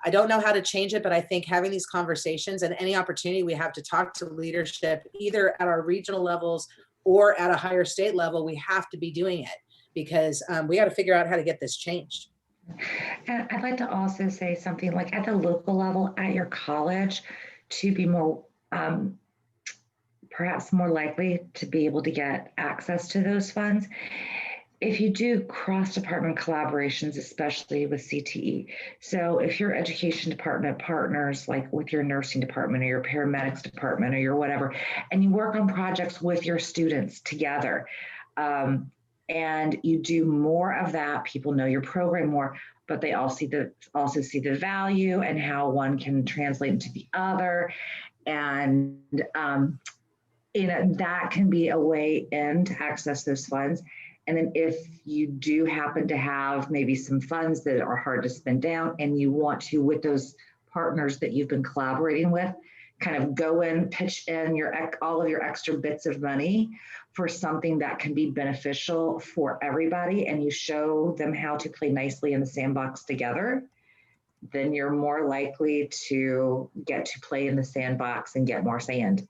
I don't know how to change it, but I think having these conversations and any opportunity we have to talk to leadership, either at our regional levels or at a higher state level, we have to be doing it because we got to figure out how to get this changed. And I'd like to also say something like at the local level at your college, to be more, perhaps more likely to be able to get access to those funds. If you do cross-department collaborations, especially with CTE. So if your education department partners like with your nursing department or your paramedics department or your whatever, and you work on projects with your students together, and you do more of that, people know your program more, but they also see the value and how one can translate into the other. And that can be a way in to access those funds. And then if you do happen to have maybe some funds that are hard to spend down and you want to, with those partners that you've been collaborating with, kind of go in, pitch in all of your extra bits of money for something that can be beneficial for everybody, and you show them how to play nicely in the sandbox together, then you're more likely to get to play in the sandbox and get more sand.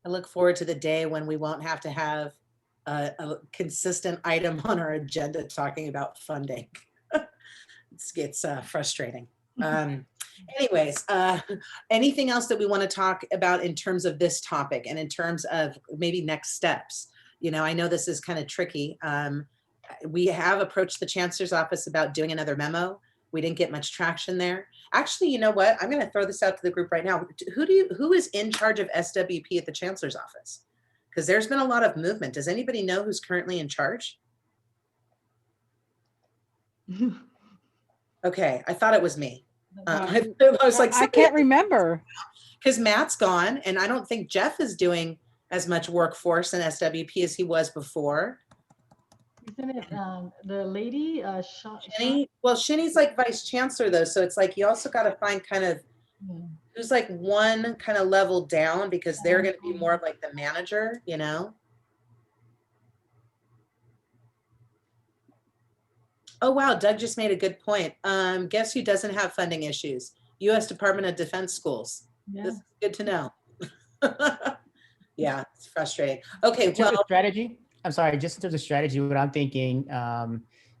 I look forward to the day when we won't have to have a consistent item on our agenda talking about funding. It's frustrating. Anyways, anything else that we want to talk about in terms of this topic and in terms of maybe next steps? You know, I know this is kind of tricky. We have approached the chancellor's office about doing another memo. We didn't get much traction there. Actually, you know what? I'm going to throw this out to the group right now. Who is in charge of SWP at the chancellor's office? Because there's been a lot of movement. Does anybody know who's currently in charge? Okay, I thought it was me. I was like, I can't remember. Because Matt's gone, and I don't think Jeff is doing as much workforce in SWP as he was before. Isn't it the lady? Shinny? Well, Shinny's like vice chancellor though, so it's like you also got to find kind of who's like one kind of level down, because they're going to be more like the manager, you know. Oh wow, Doug just made a good point. Guess who doesn't have funding issues? U.S. Department of Defense schools. Yeah. This is good to know. Yeah, it's frustrating. Okay, well, strategy. I'm sorry, just in terms of strategy, what I'm thinking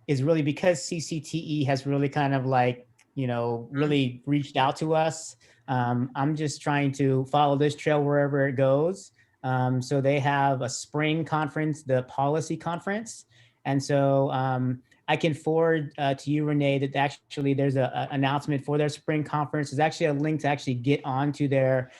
is really because CCTE has really kind of like, you know, really reached out to us. I'm just trying to follow this trail wherever it goes. So they have a spring conference, the policy conference. And so I can forward to you, Renee, that actually there's an announcement for their spring conference. There's actually a link to actually get onto their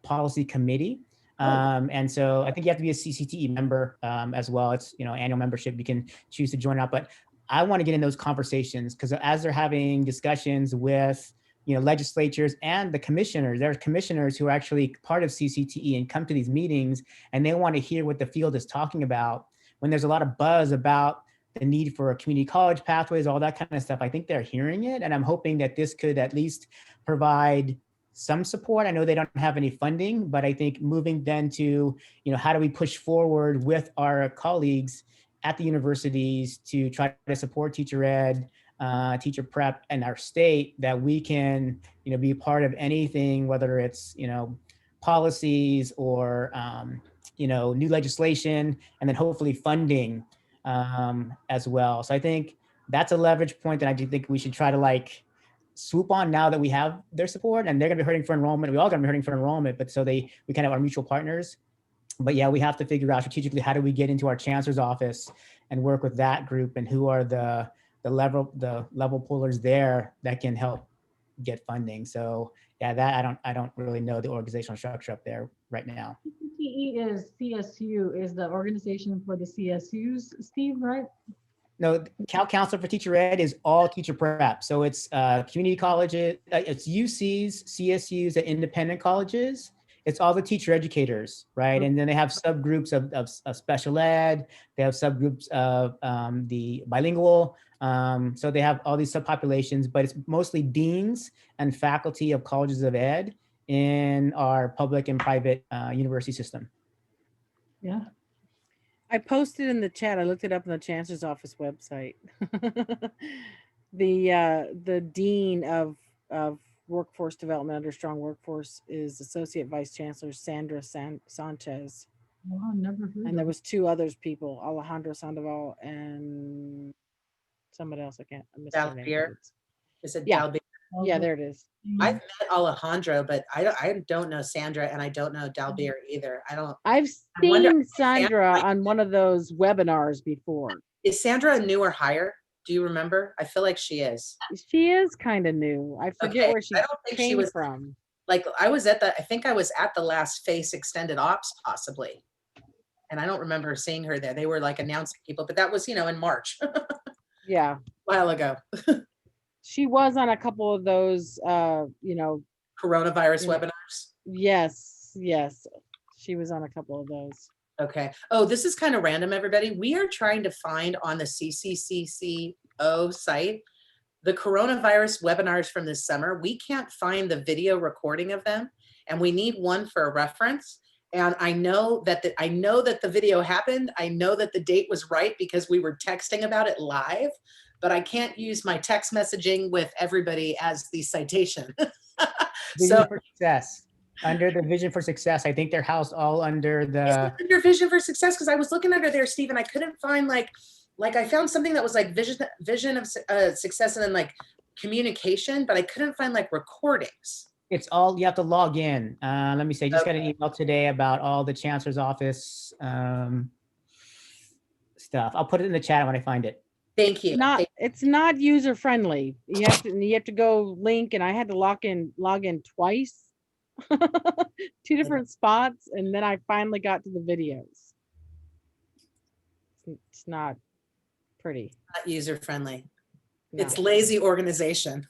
policy committee. And so I think you have to be a CCTE member as well. It's, you know, annual membership. You can choose to join out, but I want to get in those conversations because as they're having discussions with, you know, legislatures and the commissioners, there are commissioners who are actually part of CCTE and come to these meetings and they want to hear what the field is talking about. When there's a lot of buzz about the need for community college pathways, all that kind of stuff, I think they're hearing it. And I'm hoping that this could at least provide some support. I know they don't have any funding, but I think moving then to, you know, how do we push forward with our colleagues at the universities to try to support teacher ed, teacher prep in our state, that we can, you know, be part of anything, whether it's, you know, policies or, you know, new legislation, and then hopefully funding as well. So I think that's a leverage point that I do think we should try to like swoop on now that we have their support, and they're gonna be hurting for enrollment. We all gonna be hurting for enrollment, but so we kind of are mutual partners. But yeah, we have to figure out strategically, how do we get into our chancellor's office and work with that group, and who are the level pullers there that can help get funding. So yeah, that I don't really know the organizational structure up there right now. CCTE is CSU, is the organization for the CSUs, Steve, right? No, Cal Council for Teacher Ed is all teacher prep. So it's community colleges, it's UCs, CSUs, and independent colleges. It's all the teacher educators, right? And then they have subgroups of special ed. They have subgroups of the bilingual. So they have all these subpopulations, but it's mostly deans and faculty of colleges of ed in our public and private university system. Yeah. I posted in the chat. I looked it up on the chancellor's office website. The dean of workforce development under Strong Workforce is Associate Vice Chancellor Sandra Sanchez. Oh, never heard. And there was two others people, Alejandro Sandoval and somebody else. I can't. I missed her name. Dalbeer. Is it Yeah. Dalbeer? Yeah, there it is. I've met Alejandro, but I don't know Sandra, and I don't know Dalbeer either. I've seen Sandra on one of those webinars before. Is Sandra a newer hire? Do you remember? I feel like she is. She is kind of new. I forget where she came from. Like I think I was at the last FACE Extended Ops possibly. And I don't remember seeing her there. They were like announcing people, but that was, you know, in March. Yeah. A while ago. She was on a couple of those, you know. Coronavirus webinars. Yes. She was on a couple of those. Okay. Oh, this is kind of random, everybody. We are trying to find on the CCC-TPP site the coronavirus webinars from this summer. We can't find the video recording of them, and we need one for a reference. And I know that the video happened. I know that the date was right because we were texting about it live, but I can't use my text messaging with everybody as the citation. So for success. Under the Vision for Success. I think they're housed all under Is the, it under Vision for Success? Because I was looking under there, Steve, and I couldn't find like I found something that was like vision of success and then like communication, but I couldn't find like recordings. it's all, you have to log in. Let me say, just got an email today about all the Chancellor's Office stuff. I'll put it in the chat when I find it. Thank you. It's not user friendly. You have to go link, and I had to log in twice, 2 different spots, and then I finally got to the videos. It's not pretty. Not user friendly. No. It's lazy organization.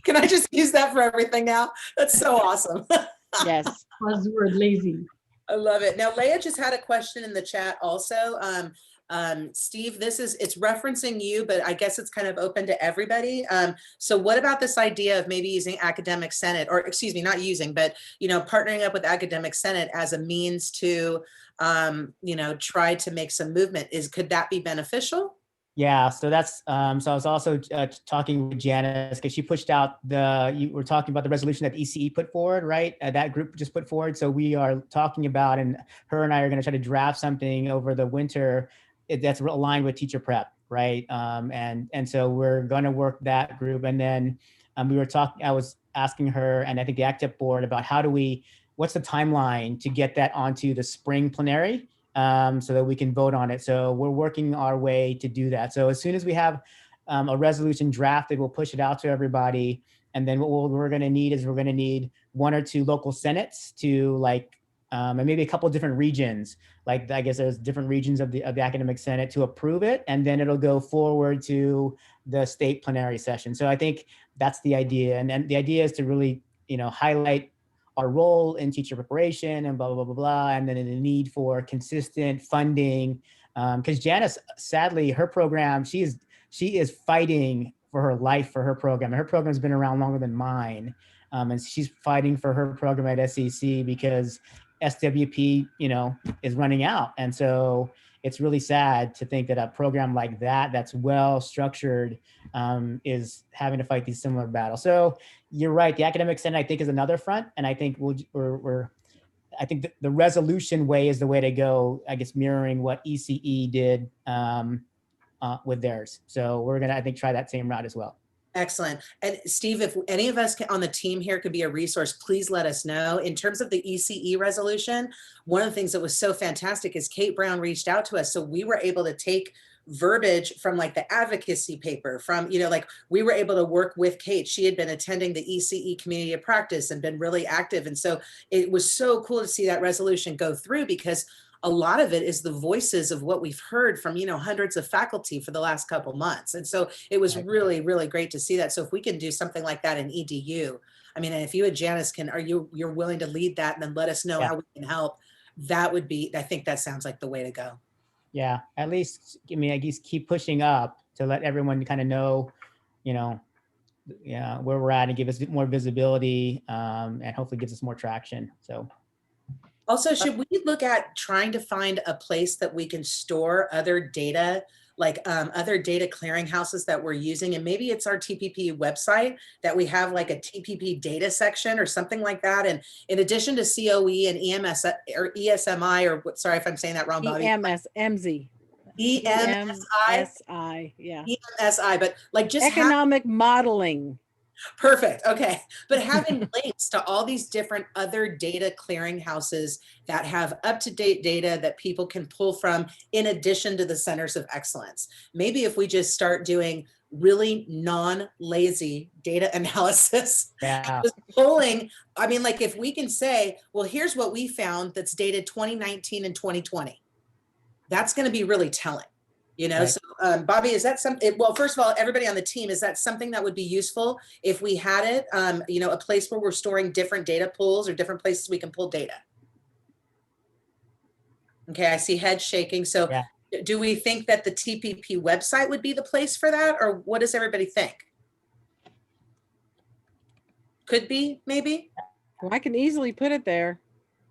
Can I just use that for everything now? That's so awesome. Yes. Buzzword lazy. I love it. Now, Leah just had a question in the chat also. Steve, it's referencing you, but I guess it's kind of open to everybody. So what about this idea of maybe using Academic Senate, or excuse me, not using, but, partnering up with Academic Senate as a means to, try to make some movement? Could that be beneficial? Yeah, so that's, so I was also talking with Janice, because she pushed out you were talking about the resolution that ECE put forward, right? That group just put forward. So we are talking about, and her and I are going to try to draft something over the winter that's aligned with teacher prep, right? And so we're going to work that group. And then I was asking her, and I think the ACTEP board, about what's the timeline to get that onto the spring plenary? So that we can vote on it. So we're working our way to do that. So as soon as we have a resolution drafted, we'll push it out to everybody. And then what we're going to need is 1 or 2 local senates to and maybe a couple of different regions. I guess there's different regions of the Academic Senate to approve it. And then it'll go forward to the state plenary session. So I think that's the idea. And then the idea is to really, highlight our role in teacher preparation and blah, blah, blah, blah, blah, and then the need for consistent funding. Because Janice, sadly, her program, she is fighting for her life for her program. Her program's been around longer than mine. And she's fighting for her program at SCC because SWP, is running out. And so it's really sad to think that a program like that's well structured, is having to fight these similar battles. So you're right. The Academic Senate, I think, is another front. And I think I think the resolution way is the way to go, I guess, mirroring what ECE did with theirs. So we're going to, I think, try that same route as well. Excellent. And Steve, if any of us on the team here could be a resource, please let us know. In terms of the ECE resolution, one of the things that was so fantastic is Kate Brown reached out to us. So we were able to take verbiage from the advocacy paper from, we were able to work with Kate. She had been attending the ECE community of practice and been really active. And so it was so cool to see that resolution go through, because a lot of it is the voices of what we've heard from, hundreds of faculty for the last couple months. And so it was really, really great to see that. So if we can do something like that in EDU, I mean, if you and Janice you're willing to lead that and then let us know how we can help, that would be, I think that sounds like the way to go. Yeah, at least, I guess keep pushing up to let everyone kind of know, where we're at, and give us more visibility, and hopefully gives us more traction. So. Also, should we look at trying to find a place that we can store other data, other data clearinghouses that we're using? And maybe it's our TPP website that we have a TPP data section or something like that. And in addition to COE and EMS or ESMI, or sorry if I'm saying that wrong, Bobby. EMSI. EMSI, yeah. EMSI, but just economic modeling. Perfect. Okay. But having links to all these different other data clearinghouses that have up-to-date data that people can pull from, in addition to the centers of excellence. Maybe if we just start doing really non-lazy data analysis, just pulling, if we can say, well, here's what we found that's dated 2019 and 2020. That's going to be really telling. Right. So Bobby, is that something, well, first of all, everybody on the team, is that something that would be useful if we had it, a place where we're storing different data pools or different places we can pull data? Okay, I see heads shaking. So do we think that the TPP website would be the place for that, or what does everybody think? Could be, maybe? Well, I can easily put it there.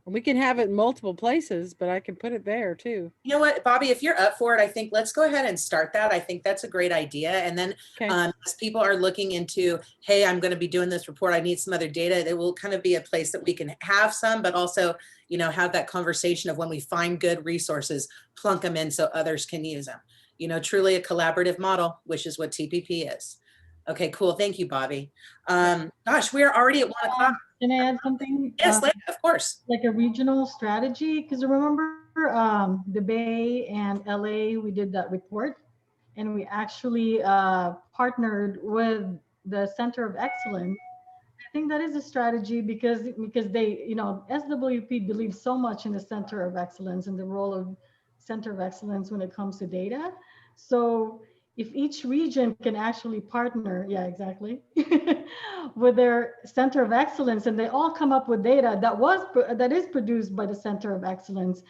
We can have it in multiple places, but I can put it there too. You know what, Bobby, if you're up for it, I think let's go ahead and start that. I think that's a great idea. And then Okay. As people are looking into, hey, I'm going to be doing this report, I need some other data, it will kind of be a place that we can have some, but also, you know, have that conversation of when we find good resources, plunk them in so others can use them. You know, truly a collaborative model, which is what TPP is. Okay, cool. Thank you, Bobby. Gosh, we're already at 1 o'clock. Can I add something? Yes, of course. Like a regional strategy, because remember the Bay and LA, we did that report, and we actually partnered with the Center of Excellence. I think that is a strategy because they, you know, SWP believes so much in the Center of Excellence and the role of Center of Excellence when it comes to data. So if each region can actually partner, yeah, exactly, with their Center of Excellence, and they all come up with data that is produced by the Center of Excellence,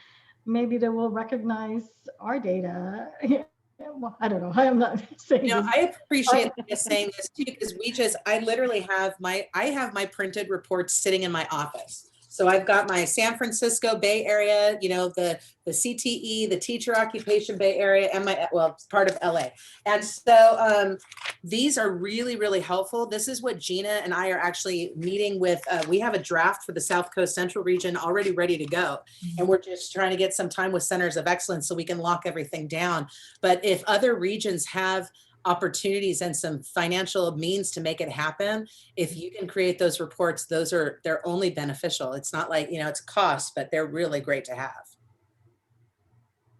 maybe they will recognize our data. Well, I don't know. I am not saying. You know, this. I appreciate you saying this too, because I literally have my printed reports sitting in my office. So I've got my San Francisco Bay Area, you know, the CTE, the Teacher Occupation Bay Area, and it's part of LA. And so these are really, really helpful. This is what Gina and I are actually meeting with. We have a draft for the South Coast Central region already ready to go. And we're just trying to get some time with Centers of Excellence so we can lock everything down. But if other regions have opportunities and some financial means to make it happen, if you can create those reports, they're only beneficial. It's not like, you know, it's a cost, but they're really great to have.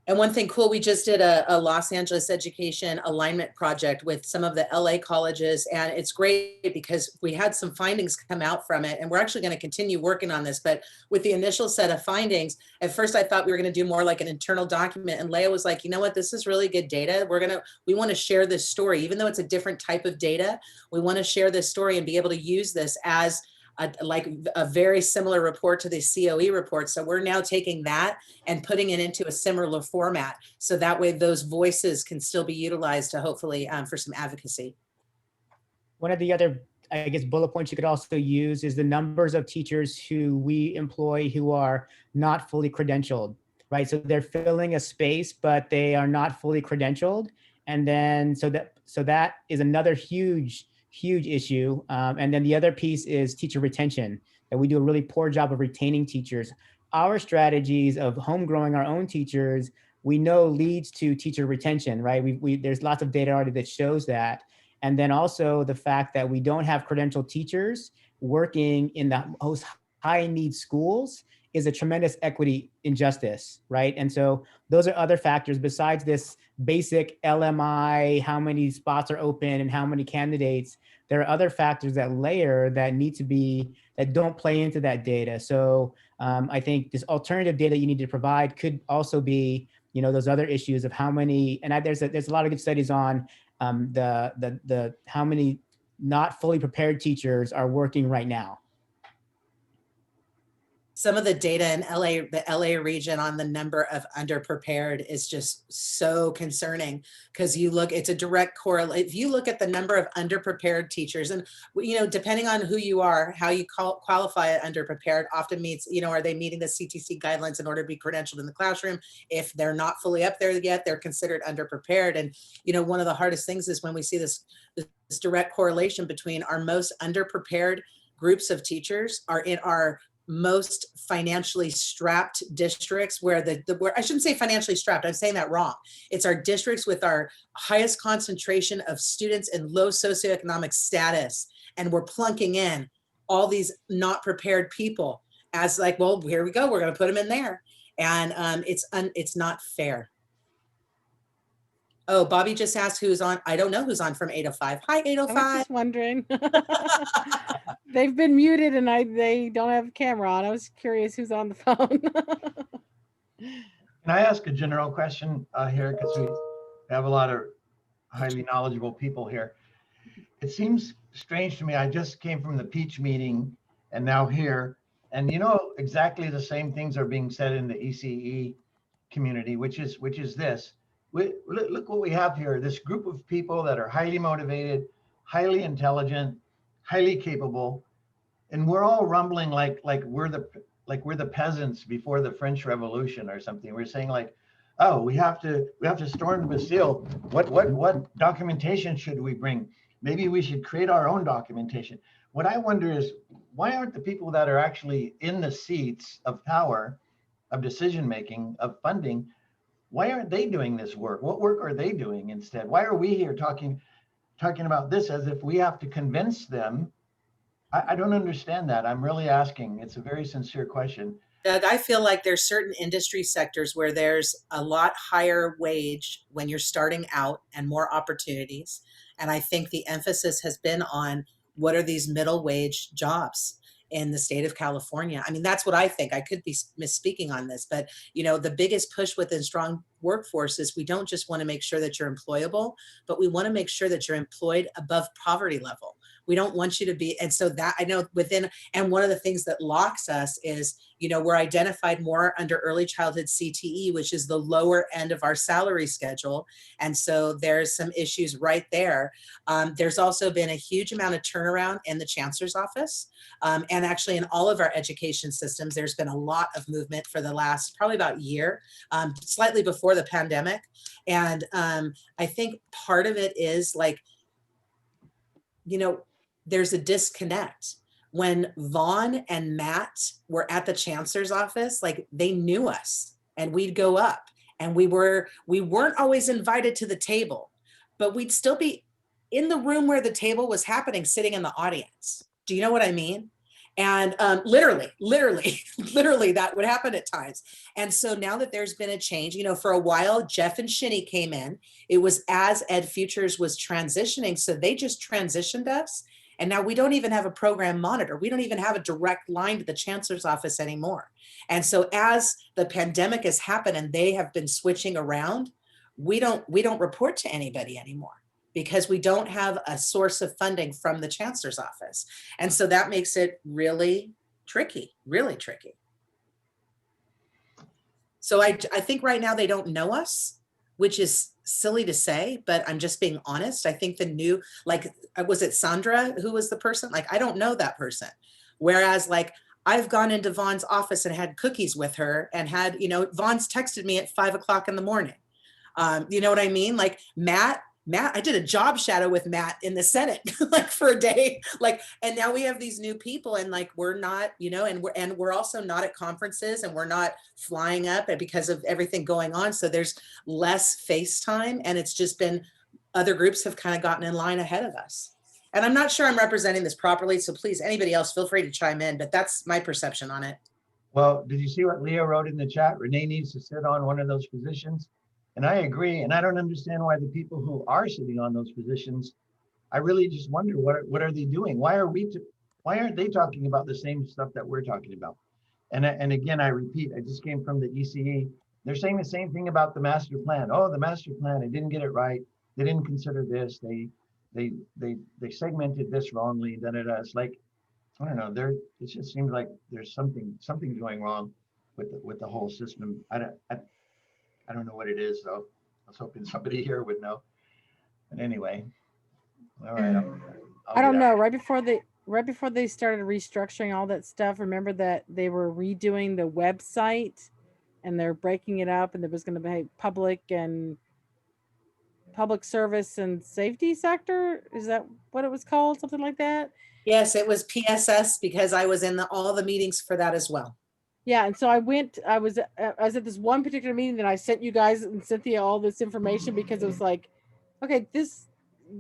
And one thing cool, we just did a Los Angeles education alignment project with some of the LA colleges, and it's great because we had some findings come out from it, and we're actually going to continue working on this. But with the initial set of findings, at first I thought we were going to do more like an internal document, and Leah was like, you know what, this is really good data. We want to share this story, even though it's a different type of data. We want to share this story and be able to use this as a very similar report to the COE report. So we're now taking that and putting it into a similar format. So that way those voices can still be utilized to hopefully for some advocacy. One of the other, I guess, bullet points you could also use is the numbers of teachers who we employ who are not fully credentialed, right? So they're filling a space, but they are not fully credentialed. And then, so that is another huge issue. And then the other piece is teacher retention, that we do a really poor job of retaining teachers. Our strategies of home growing our own teachers, we know leads to teacher retention, right? There's lots of data already that shows that. And then also the fact that we don't have credentialed teachers working in the most high need schools is a tremendous equity injustice, right? And so those are other factors besides this basic LMI, how many spots are open and how many candidates. There are other factors that layer that need to be, that don't play into that data. So I think this alternative data you need to provide could also be, you know, those other issues of how many, and there's a lot of good studies on the how many not fully prepared teachers are working right now. Some of the data in LA, the LA region on the number of underprepared is just so concerning, because it's a direct correlate. If you look at the number of underprepared teachers, and, you know, depending on who you are, how you qualify it underprepared often means, you know, are they meeting the CTC guidelines in order to be credentialed in the classroom? If they're not fully up there yet, they're considered underprepared. And, you know, one of the hardest things is when we see this direct correlation between our most underprepared groups of teachers are in our most financially strapped districts, where where I shouldn't say financially strapped, I'm saying that wrong. It's our districts with our highest concentration of students in low socioeconomic status. And we're plunking in all these not prepared people as like, well, here we go, we're going to put them in there. And it's not fair. Oh, Bobby just asked who's on. I don't know who's on from 805. Hi, 805. I was just wondering. They've been muted and they don't have a camera on. I was curious who's on the phone. Can I ask a general question here? Because we have a lot of highly knowledgeable people here. It seems strange to me. I just came from the Peach meeting and now here. And you know, exactly the same things are being said in the ECE community, which is this. Look what we have here, this group of people that are highly motivated, highly intelligent, highly capable, and we're all rumbling like we're we're the peasants before the French Revolution or something. We're saying like, oh, we have to storm the Bastille. What documentation should we bring? Maybe we should create our own documentation. What I wonder is, why aren't the people that are actually in the seats of power, of decision making, of funding, why aren't they doing this work? What work are they doing instead? Why are we here talking about this as if we have to convince them? I don't understand that. I'm really asking. It's a very sincere question. Doug, I feel like there's certain industry sectors where there's a lot higher wage when you're starting out and more opportunities. And I think the emphasis has been on what are these middle wage jobs in the state of California. I mean, that's what I think. I could be misspeaking on this, but you know, the biggest push within strong workforce is we don't just want to make sure that you're employable, but we want to make sure that you're employed above poverty level. We don't want you to be, and so that I know within, and one of the things that locks us is, you know, we're identified more under early childhood CTE, which is the lower end of our salary schedule. And so there's some issues right there. There's also been a huge amount of turnaround in the chancellor's office. And actually in all of our education systems, there's been a lot of movement for the last probably about year, slightly before the pandemic. And I think part of it is like, you know, there's a disconnect. When Vaughn and Matt were at the chancellor's office, like they knew us and we'd go up and we weren't always invited to the table, but we'd still be in the room where the table was happening, sitting in the audience. Do you know what I mean? And literally that would happen at times. And so now that there's been a change, you know, for a while, Jeff and Shinny came in. It was as Ed Futures was transitioning. So they just transitioned us. And now we don't even have a program monitor. We don't even have a direct line to the chancellor's office anymore. And so as the pandemic has happened and they have been switching around, we don't report to anybody anymore because we don't have a source of funding from the chancellor's office. And so that makes it really tricky, really tricky. So I think right now they don't know us, which is silly to say, but I'm just being honest. I think the new, like, was it Sandra who was the person? Like, I don't know that person. Whereas like, I've gone into Vaughn's office and had cookies with her and had, you know, Vaughn's texted me at 5 o'clock in the morning. You know what I mean? Like Matt, I did a job shadow with Matt in the Senate, like for a day, like, and now we have these new people and like, we're not, you know, and we're also not at conferences and we're not flying up because of everything going on. So there's less FaceTime and it's just been, other groups have kind of gotten in line ahead of us. And I'm not sure I'm representing this properly. So please, anybody else, feel free to chime in, but that's my perception on it. Well, did you see what Leo wrote in the chat? Renee needs to sit on one of those positions. And I agree. And I don't understand why the people who are sitting on those positions, I really just wonder, what are they doing? Why aren't they talking about the same stuff that we're talking about? And again, I repeat, I just came from the ECE. They're saying the same thing about the master plan. Oh, the master plan, they didn't get it right. They didn't consider this. They segmented this wrongly. It's like, I don't know. It just seems like there's something going wrong with the whole system. I don't know what it is though. I was hoping somebody here would know. But anyway, all right. I don't know. Right before they started restructuring all that stuff, remember that they were redoing the website and they're breaking it up, and there was going to be public service and safety sector. Is that what it was called? Something like that? Yes, it was PSS because I was in all the meetings for that as well. Yeah, and so I was at this one particular meeting that I sent you guys and Cynthia all this information because it was like, okay,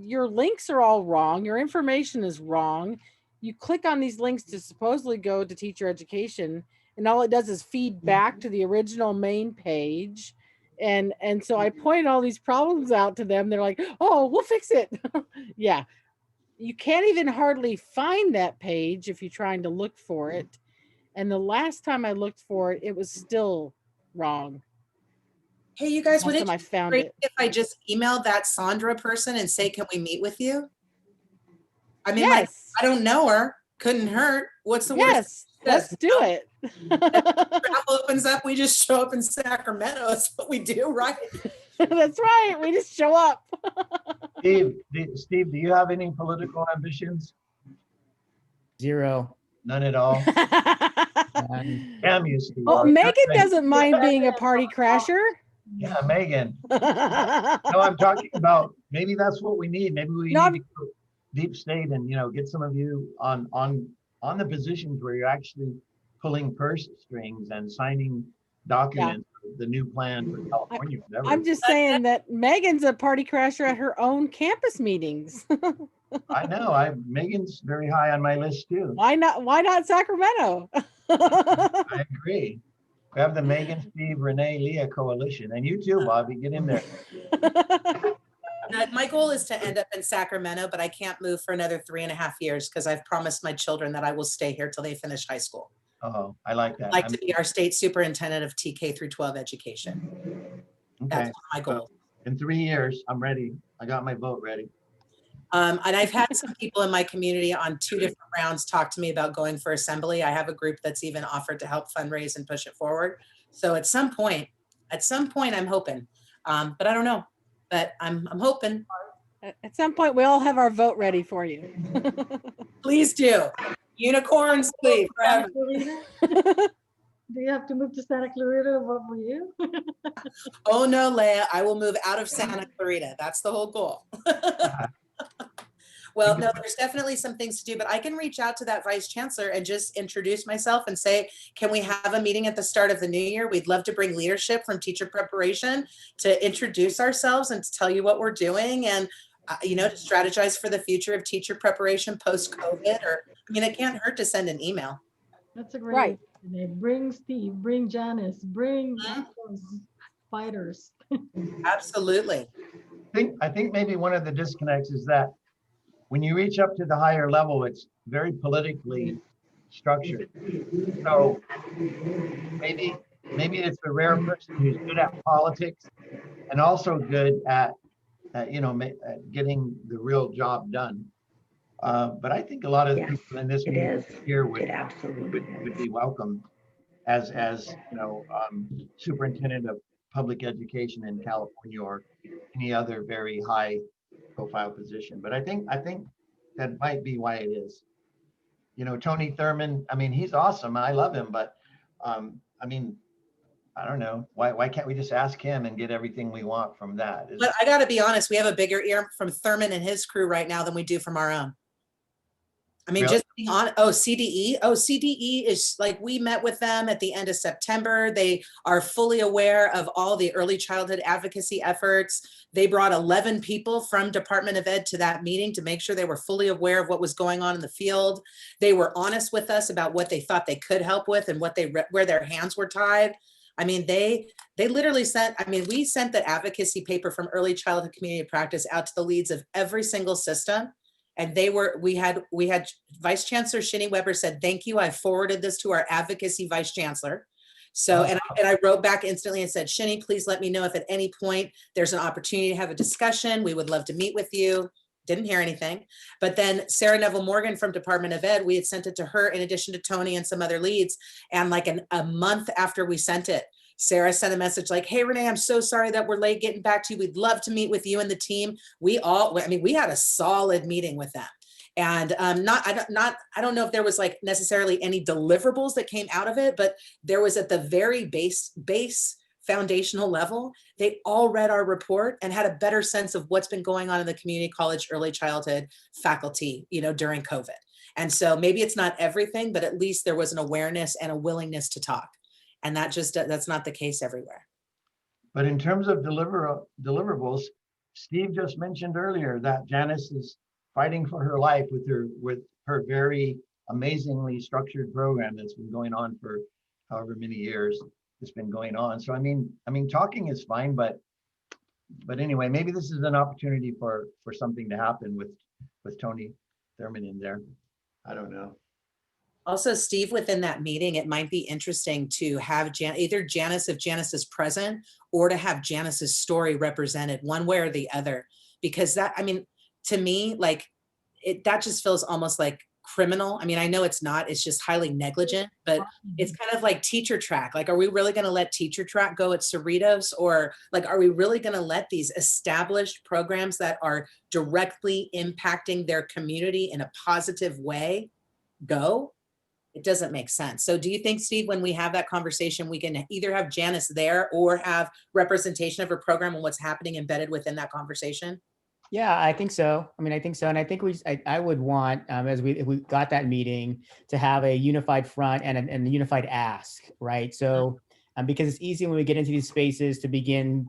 your links are all wrong. Your information is wrong. You click on these links to supposedly go to teacher education, and all it does is feed back to the original main page. And so I pointed all these problems out to them. They're like, oh, we'll fix it. Yeah. You can't even hardly find that page if you're trying to look for it. And the last time I looked for it, it was still wrong. Hey, you guys, would I found it if I just emailed that Sandra person and say, can we meet with you? I mean, yes. Like, I don't know her. Couldn't hurt. What's the worst? Let's do it. Travel opens up. We just show up in Sacramento. That's what we do, right? That's right. We just show up. Steve, do you have any political ambitions? Zero. None at all. Cam used to. Well, Megan doesn't mind being a party crasher. Yeah, Megan. No, I'm talking about maybe that's what we need. Maybe we need to go deep state and get some of you on the positions where you're actually pulling purse strings and signing documents, the new plan for California. I'm just saying that Megan's a party crasher at her own campus meetings. I know. Megan's very high on my list too. Why not Sacramento? I agree. We have the Megan, Steve, Renee, Leah coalition, and you too, Bobby. Get in there. My goal is to end up in Sacramento, but I can't move for another 3.5 years because I've promised my children that I will stay here till they finish high school. Oh, I like that. I'd like to be our state superintendent of TK through 12 education. Okay. That's my goal. In 3 years, I'm ready. I got my vote ready. And I've had some people in my community on 2 different rounds talk to me about going for assembly. I have a group that's even offered to help fundraise and push it forward. So at some point, I'm hoping, but I don't know, but I'm hoping. At some point, we all have our vote ready for you. Please do. Unicorns, please. Forever. Do you have to move to Santa Clarita to vote for you? Oh no, Leah, I will move out of Santa Clarita. That's the whole goal. Well, no, there's definitely some things to do, but I can reach out to that vice chancellor and just introduce myself and say, can we have a meeting at the start of the new year? We'd love to bring leadership from teacher preparation to introduce ourselves and to tell you what we're doing and, to strategize for the future of teacher preparation post-COVID. It can't hurt to send an email. That's a great idea. Bring Steve, bring Janice, bring those fighters. Absolutely. I think maybe one of the disconnects is that when you reach up to the higher level, it's very politically structured. So maybe it's a rare person who's good at politics and also good at getting the real job done. But I think a lot of the people in this meeting here would be welcome as superintendent of public education in California or any other very high profile position. But I think that might be why it is. Tony Thurman, he's awesome. I love him, but I don't know. Why can't we just ask him and get everything we want from that? But I gotta be honest, we have a bigger ear from Thurman and his crew right now than we do from our own. Really? Just being on, CDE is like, we met with them at the end of September. They are fully aware of all the early childhood advocacy efforts. They brought 11 people from Department of Ed to that meeting to make sure they were fully aware of what was going on in the field. They were honest with us about what they thought they could help with and where their hands were tied. They literally sent, we sent the advocacy paper from early childhood community practice out to the leads of every single system. And we had Vice Chancellor Shinny Weber said, thank you. I forwarded this to our advocacy Vice Chancellor. So, and I wrote back instantly and said, Shinny, please let me know if at any point there's an opportunity to have a discussion. We would love to meet with you. Didn't hear anything. But then Sarah Neville Morgan from Department of Ed, we had sent it to her in addition to Tony and some other leads. And like a month after we sent it, Sarah sent a message like, hey, Renee, I'm so sorry that we're late getting back to you. We'd love to meet with you and the team. We had a solid meeting with them. And I don't know if there was like necessarily any deliverables that came out of it, but there was at the very base foundational level, they all read our report and had a better sense of what's been going on in the community college early childhood faculty, during COVID. And so maybe it's not everything, but at least there was an awareness and a willingness to talk. And that's not the case everywhere. But in terms of deliverables, Steve just mentioned earlier that Janice is fighting for her life with her very amazingly structured program that's been going on for however many years it's been going on. So I mean, talking is fine, but anyway, maybe this is an opportunity for something to happen with Tony Thurman in there. I don't know. Also, Steve, within that meeting, it might be interesting to have either Janice, if Janice is present, or to have Janice's story represented one way or the other, because to me, like that just feels almost like criminal. I know it's not, it's just highly negligent, but it's kind of like teacher track. Like, are we really going to let teacher track go at Cerritos? Or like, are we really going to let these established programs that are directly impacting their community in a positive way go? It doesn't make sense. So do you think, Steve, when we have that conversation, we can either have Janice there or have representation of her program and what's happening embedded within that conversation? Yeah, I think so. I mean, I think so. And I think I would want, if we got that meeting, to have a unified front and a unified ask, right? So, because it's easy when we get into these spaces to begin,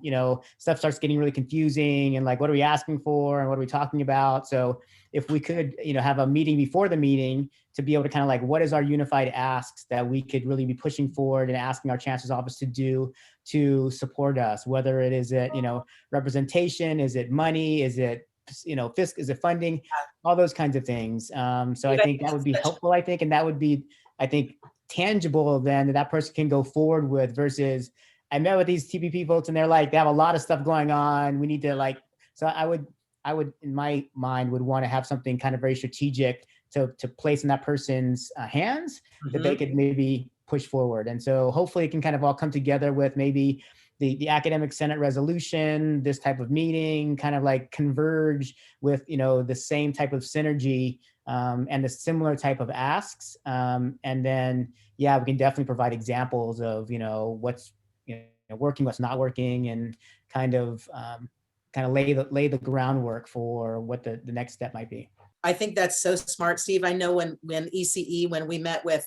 stuff starts getting really confusing and like, what are we asking for and what are we talking about? So if we could, have a meeting before the meeting to be able to kind of like, what is our unified asks that we could really be pushing forward and asking our chancellor's office to do to support us, whether it is representation, is it money, is it fisc, is it funding, all those kinds of things. So I think that would be helpful, I think, and that would be, I think, tangible then that person can go forward with, versus I met with these TPP folks and they're like, they have a lot of stuff going on. We need to so I would in my mind would want to have something kind of very strategic to place in that person's hands that they could maybe push forward. And so hopefully it can kind of all come together with maybe the academic senate resolution, this type of meeting, kind of like converge with, the same type of synergy and the similar type of asks. And then, yeah, we can definitely provide examples of, what's working, what's not working, and kind of lay the groundwork for what the next step might be. I think that's so smart, Steve. I know when ECE, when we met with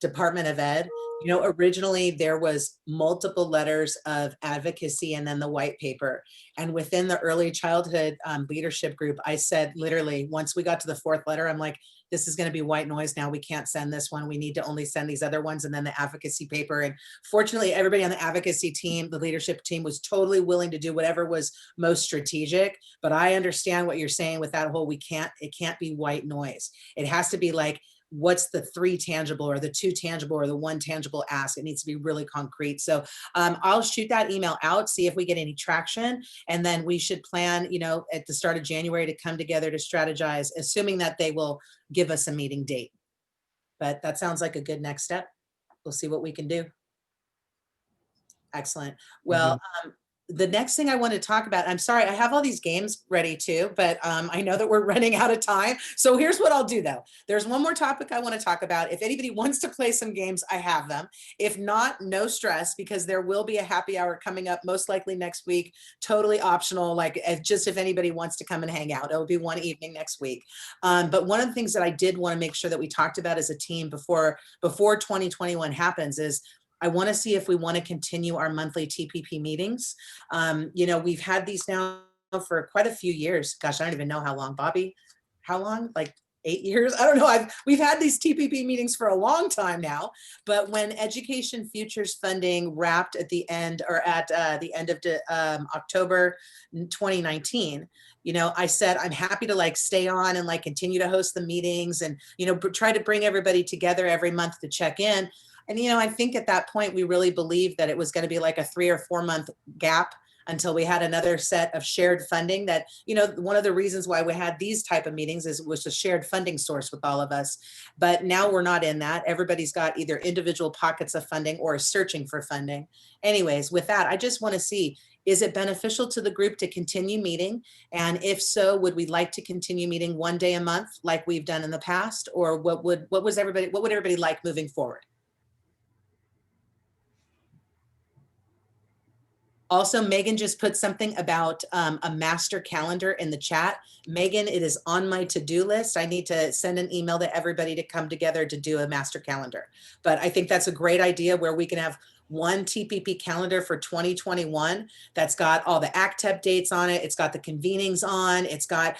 Department of Ed, originally there was multiple letters of advocacy and then the white paper. And within the early childhood leadership group, I said, literally, once we got to the fourth letter, I'm like, this is going to be white noise now. We can't send this one. We need to only send these other ones, and then the advocacy paper. And fortunately, everybody on the advocacy team, the leadership team, was totally willing to do whatever was most strategic. But I understand what you're saying with that whole, it can't be white noise. It has to be like, what's the 3 tangible or the 2 tangible or the 1 tangible ask? It needs to be really concrete. So I'll shoot that email out, see if we get any traction. And then we should plan, at the start of January to come together to strategize, assuming that they will give us a meeting date. But that sounds like a good next step. We'll see what we can do. Excellent. Well, the next thing I want to talk about, I'm sorry, I have all these games ready too, but I know that we're running out of time. So here's what I'll do though. There's one more topic I want to talk about. If anybody wants to play some games, I have them. If not, no stress, because there will be a happy hour coming up most likely next week, totally optional, like just if anybody wants to come and hang out. It'll be one evening next week. But one of the things that I did want to make sure that we talked about as a team before 2021 happens is I want to see if we want to continue our monthly TPP meetings. We've had these now for quite a few years. Gosh, I don't even know how long, Bobby. How long? Like 8 years? I don't know. We've had these TPP meetings for a long time now. But when Education Futures funding wrapped at the end of October 2019, I said I'm happy to stay on and continue to host the meetings and try to bring everybody together every month to check in. And, I think at that point, we really believed that it was going to be like a 3 or 4 month gap until we had another set of shared funding that, one of the reasons why we had these type of meetings was a shared funding source with all of us. But now we're not in that. Everybody's got either individual pockets of funding or is searching for funding. Anyways, with that, I just want to see, is it beneficial to the group to continue meeting? And if so, would we like to continue meeting 1 day a month like we've done in the past? Or what would everybody like moving forward? Also, Megan just put something about a master calendar in the chat. Megan, it is on my to-do list. I need to send an email to everybody to come together to do a master calendar. But I think that's a great idea where we can have one TPP calendar for 2021 that's got all the ACTEP dates on it. It's got the convenings on. It's got,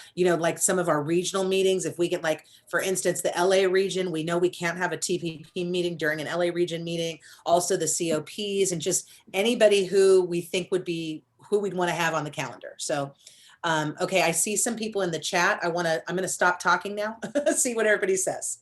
some of our regional meetings. If we get for instance, the LA region, we know we can't have a TPP meeting during an LA region meeting. Also the COPs and just anybody who we think would be who we'd want to have on the calendar. So, okay, I see some people in the chat. I'm going to stop talking now, see what everybody says.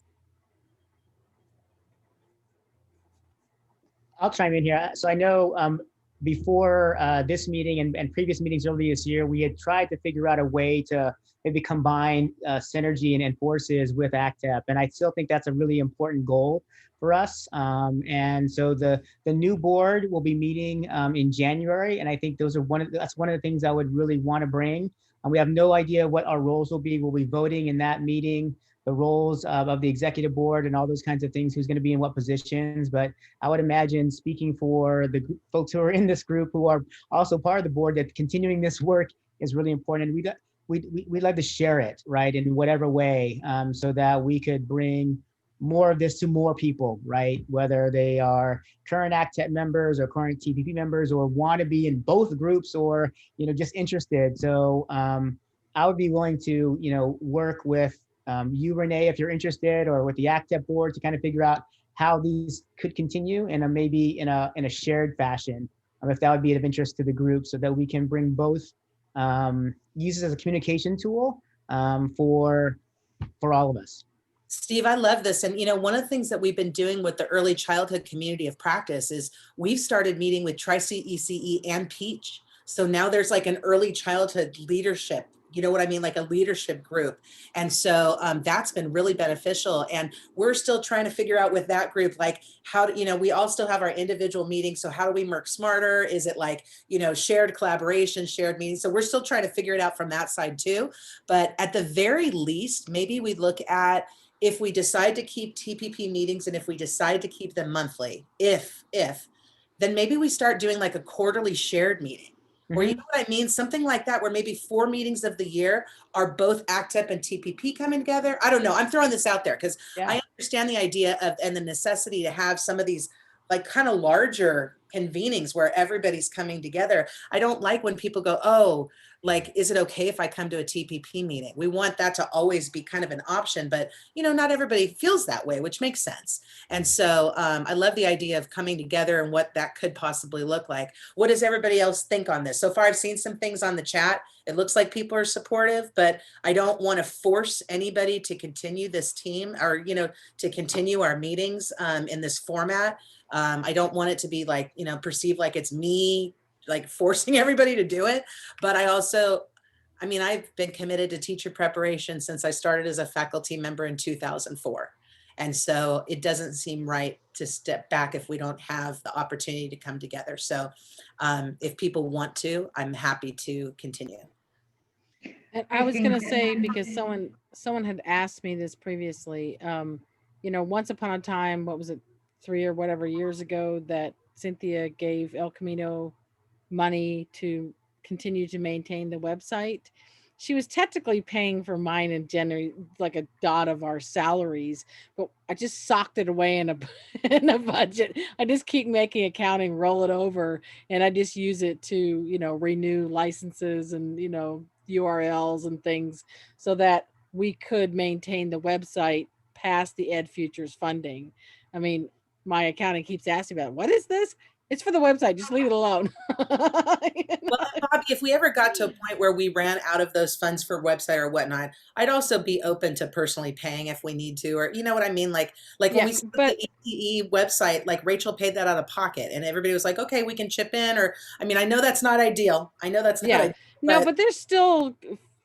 I'll chime in here. So I know before this meeting and previous meetings earlier this year, we had tried to figure out a way to maybe combine synergy and forces with ACTEP. And I still think that's a really important goal for us. And so the new board will be meeting in January. And I think that's one of the things I would really want to bring. We have no idea what our roles will be. We'll be voting in that meeting. the roles of the executive board and all those kinds of things, who's going to be in what positions. But I would imagine, speaking for the folks who are in this group who are also part of the board, that continuing this work is really important. We'd like to share it, right, in whatever way, so that we could bring more of this to more people, right? Whether they are current ACTEP members or current TPP members, or want to be in both groups, or, just interested. So I would be willing to, work with you, Renee, if you're interested, or with the ACTEP board, to kind of figure out how these could continue, and maybe in a shared fashion, if that would be of interest to the group, so that we can bring both, use it as a communication tool for all of us. Steve, I love this. And, one of the things that we've been doing with the early childhood community of practice is we've started meeting with Tri-CECE and Peach. So now there's like an early childhood leadership, you know what I mean? Like a leadership group. And so that's been really beneficial. And we're still trying to figure out with that group, like how to, we all still have our individual meetings. So how do we work smarter? Is it like, shared collaboration, shared meetings? So we're still trying to figure it out from that side too. But at the very least, maybe we look at, if we decide to keep TPP meetings, and if we decide to keep them monthly, then maybe we start doing like a quarterly shared meeting. Or you know what I mean? Something like that, where maybe 4 meetings of the year are both ACTEP and TPP coming together. I don't know. I'm throwing this out there because I understand the idea of, and the necessity to have some of these like kind of larger convenings where everybody's coming together. I don't like when people go, oh, like, is it okay if I come to a TPP meeting? We want that to always be kind of an option, but not everybody feels that way, which makes sense. And so I love the idea of coming together and what that could possibly look like. What does everybody else think on this? So far, I've seen some things on the chat. It looks like people are supportive, but I don't want to force anybody to continue this team, or, to continue our meetings in this format. I don't want it to be like, perceived like it's me like forcing everybody to do it. But I've been committed to teacher preparation since I started as a faculty member in 2004. And so it doesn't seem right to step back if we don't have the opportunity to come together. So if people want to, I'm happy to continue. And I was going to say, because someone had asked me this previously, once upon a time, what was it, 3 or whatever years ago, that Cynthia gave El Camino money to continue to maintain the website. She was technically paying for mine and Jenny like a dot of our salaries, but I just socked it away in a budget. I just keep making accounting, roll it over, and I just use it to, renew licenses and, URLs and things, so that we could maintain the website past the Ed Futures funding. I mean, my accounting keeps asking about, what is this? It's for the website. Just leave it alone. Well, Bobby, if we ever got to a point where we ran out of those funds for website or whatnot, I'd also be open to personally paying if we need to, or you know what I mean? Like when we set the ETE website, like Rachel paid that out of pocket, and everybody was like, okay, we can chip in. Or, I know that's not ideal. I know that's not ideal, but there's still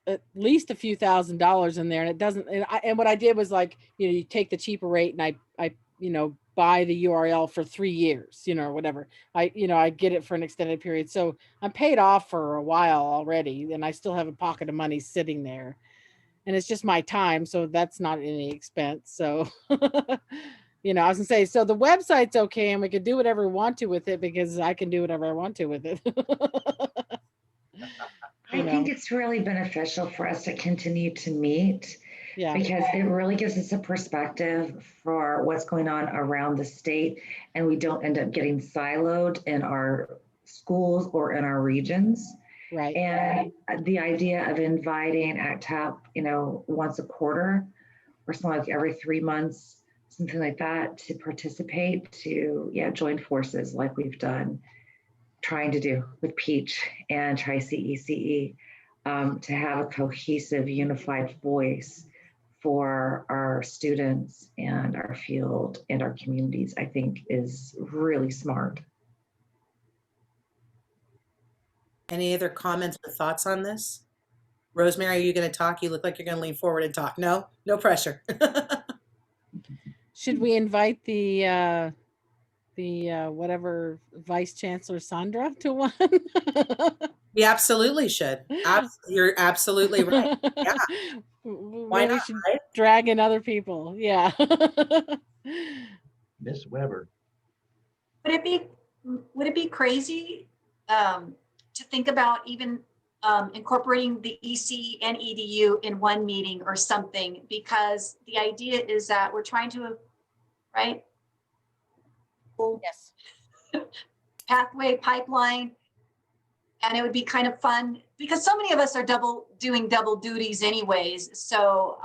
at least a few $1,000s in there, and it doesn't. And what I did was like, you take the cheaper rate, and I buy the URL for 3 years, or whatever. I get it for an extended period. So I'm paid off for a while already, and I still have a pocket of money sitting there, and it's just my time. So that's not any expense. So, I was gonna say, so the website's okay, and we could do whatever we want to with it, because I can do whatever I want to with it. I think it's really beneficial for us to continue to meet. Because it really gives us a perspective for what's going on around the state, and we don't end up getting siloed in our schools or in our regions. Right. And the idea of inviting ACTEP, once a quarter or something, like every 3 months, something like that, to participate, to join forces like we've trying to do with Peach and Tri-CECE, to have a cohesive, unified voice for our students and our field and our communities, I think is really smart. Any other comments or thoughts on this? Rosemary, are you going to talk? You look like you're going to lean forward and talk. No pressure. Should we invite the whatever Vice Chancellor Sandra to one? We absolutely should. You're absolutely right. Yeah. Why Maybe we not, should right? drag in other people. Yeah. Miss Weber. Would it be crazy to think about even incorporating the EC and EDU in one meeting or something? Because the idea is that we're trying to, right? Yes. Pathway pipeline. And it would be kind of fun because so many of us are doing double duties anyways. So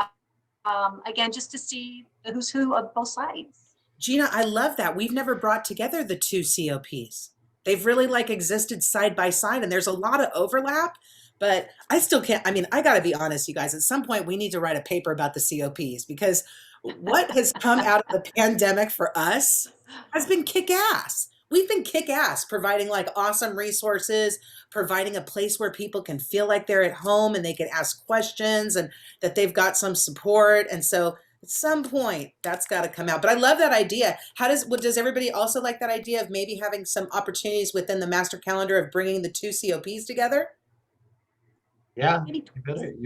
again, just to see the who's who of both sides. Gina, I love that. We've never brought together the two COPs. They've really like existed side by side, and there's a lot of overlap, but I still can't. I mean, I got to be honest, you guys, at some point we need to write a paper about the COPs, because what has come out of the pandemic for us has been kick ass. We've been kick ass, providing like awesome resources, providing a place where people can feel like they're at home and they can ask questions and that they've got some support. And so at some point that's got to come out. But I love that idea. Does everybody also like that idea of maybe having some opportunities within the master calendar of bringing the two COPs together? Yeah, you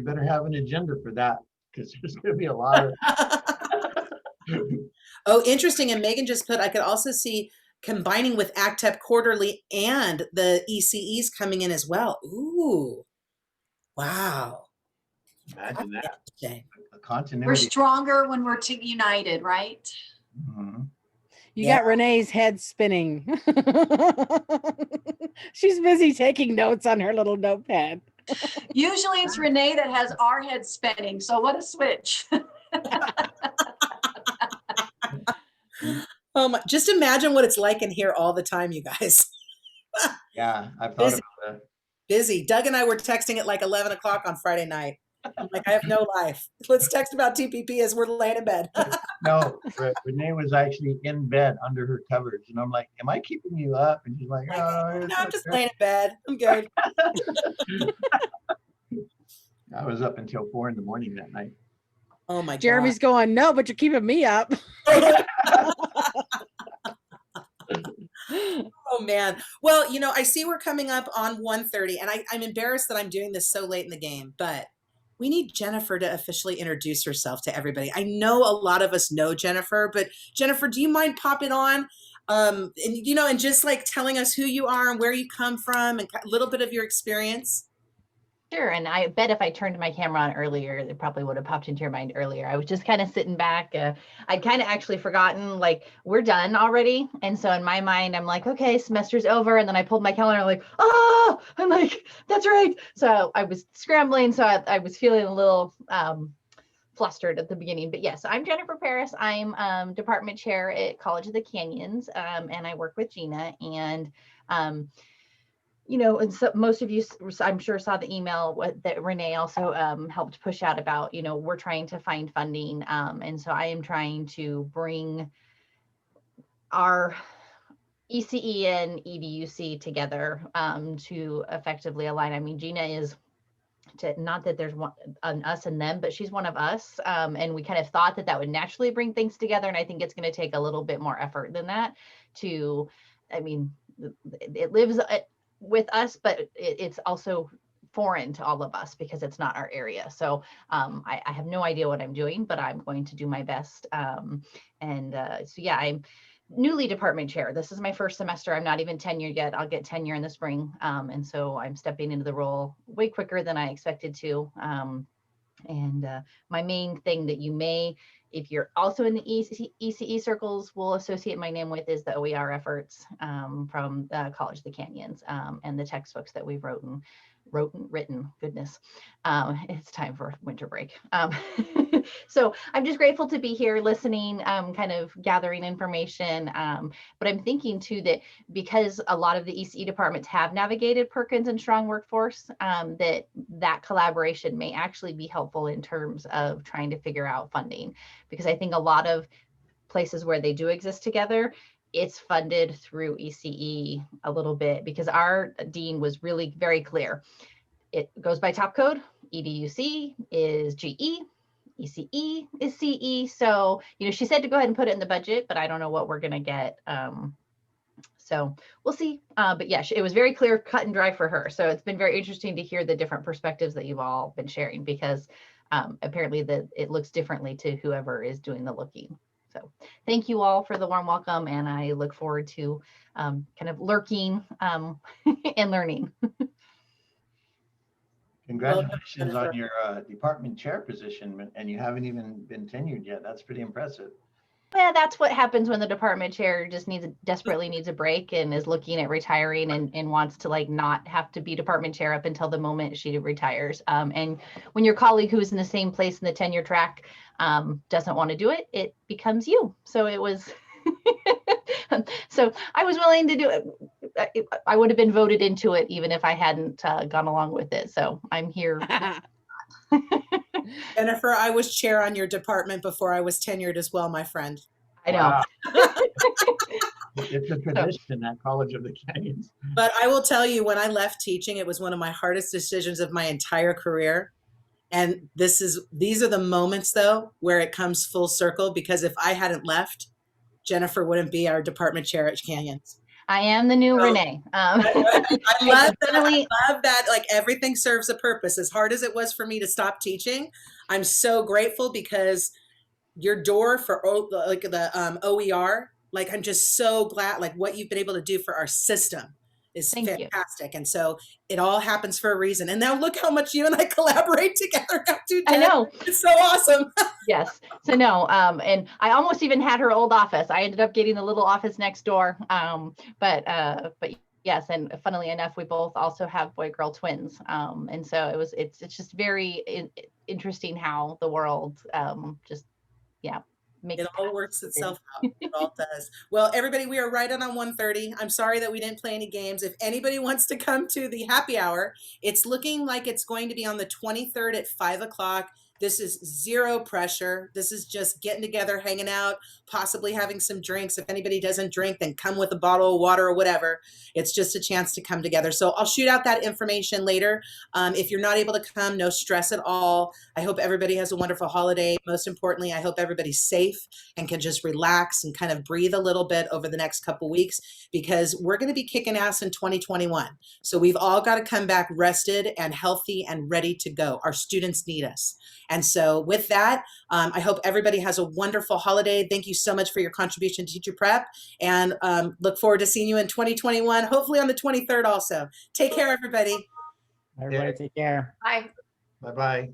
better have an agenda for that, because there's going to be a lot of. Oh, interesting. And Megan just put, I could also see combining with ACTEP quarterly and the ECEs coming in as well. Ooh, wow. Imagine that. A continuity. We're stronger when we're united, right? Mm-hmm. You got Renee's head spinning. She's busy taking notes on her little notepad. Usually it's Renee that has our head spinning. So what a switch. Just imagine what it's like in here all the time, you guys. Yeah, I've thought about that. Busy. Doug and I were texting at like 11 o'clock on Friday night. I'm like, I have no life. Let's text about TPP as we're laying in bed. No, Renee was actually in bed under her covers. And I'm like, am I keeping you up? And she's like, oh, no, I'm just laying in bed. I'm good. I was up until 4 in the morning that night. Oh my God. Jeremy's going, no, but you're keeping me up. Oh man. Well, you know, I see we're coming up on 1:30, and I'm embarrassed that I'm doing this so late in the game, but we need Jennifer to officially introduce herself to everybody. I know a lot of us know Jennifer, but Jennifer, do you mind popping on? And you know, and just like telling us who you are and where you come from and a little bit of your experience. Sure, and I bet if I turned my camera on earlier, it probably would have popped into your mind earlier. I was just kind of sitting back. I'd kind of actually forgotten, like, we're done already. And so in my mind, I'm like, okay, semester's over. And then I pulled my calendar, like, oh, I'm like, that's right. So I was scrambling. So I was feeling a little flustered at the beginning. But yes, I'm Jennifer Paris. I'm department chair at College of the Canyons, and I work with Gina. And you know, and so most of you, I'm sure, saw the email that Renee also helped push out about, you know, we're trying to find funding. And so I am trying to bring our ECE and EDUC together to effectively align. I mean, Gina is, not that there's one an us and them, but she's one of us. And we kind of thought that would naturally bring things together. And I think it's going to take a little bit more effort than that to, I mean, it lives with us, but it's also foreign to all of us because it's not our area. So I have no idea what I'm doing, but I'm going to do my best. So yeah, I'm newly department chair. This is my first semester. I'm not even tenured yet. I'll get tenure in the spring. And so I'm stepping into the role way quicker than I expected to. My main thing that you may, if you're also in the ECE circles, will associate my name with is the OER efforts from College of the Canyons and the textbooks that we've written. Goodness, it's time for winter break. So I'm just grateful to be here listening, kind of gathering information. But I'm thinking too that because a lot of the ECE departments have navigated Perkins and Strong Workforce, that collaboration may actually be helpful in terms of trying to figure out funding. Because I think a lot of places where they do exist together, it's funded through ECE a little bit because our dean was really very clear. It goes by top code. EDUC is GE, ECE is CE. So, you know, she said to go ahead and put it in the budget, but I don't know what we're going to get So we'll see. But yeah, it was very clear, cut and dry for her. So it's been very interesting to hear the different perspectives that you've all been sharing, because apparently it looks differently to whoever is doing the looking. So thank you all for the warm welcome, and I look forward to kind of lurking and learning. Congratulations on your department chair position, and you haven't even been tenured yet. That's pretty impressive. Yeah, that's what happens when the department chair just desperately needs a break and is looking at retiring and wants to like not have to be department chair up until the moment she retires. And when your colleague who is in the same place in the tenure track doesn't want to do it, it becomes you. So it was, so I was willing to do it. I would have been voted into it even if I hadn't gone along with it. So I'm here. Jennifer, I was chair on your department before I was tenured as well, my friend. I know. Wow. It's a tradition at College of the Canyons. But I will tell you, when I left teaching, it was one of my hardest decisions of my entire career. And these are the moments, though, where it comes full circle, because if I hadn't left, Jennifer wouldn't be our department chair at Canyons. I am the new Renee. I love that. I love that. Like, everything serves a purpose. As hard as it was for me to stop teaching, I'm so grateful, because your door for like the OER, like, I'm just so glad, like, what you've been able to do for our system is fantastic. And so it all happens for a reason. And now look how much you and I collaborate together. I know. It's so awesome. Yes. So no, and I almost even had her old office. I ended up getting the little office next door. But yes, and funnily enough, we both also have boy-girl twins. And so it's just very interesting how the world just, yeah. It all works itself out. It all does. Well, everybody, we are right on 1:30. I'm sorry that we didn't play any games. If anybody wants to come to the happy hour, it's looking like it's going to be on the 23rd at 5 o'clock. This is zero pressure. This is just getting together, hanging out, possibly having some drinks. If anybody doesn't drink, then come with a bottle of water or whatever. It's just a chance to come together. So I'll shoot out that information later. If you're not able to come, no stress at all. I hope everybody has a wonderful holiday. Most importantly, I hope everybody's safe and can just relax and kind of breathe a little bit over the next couple weeks, because we're going to be kicking ass in 2021. So we've all got to come back rested and healthy and ready to go. Our students need us. And so with that, I hope everybody has a wonderful holiday. Thank you so much for your contribution to Teacher Prep, and look forward to seeing you in 2021, hopefully on the 23rd also. Take care, everybody. Everybody take care. Bye. Bye-bye.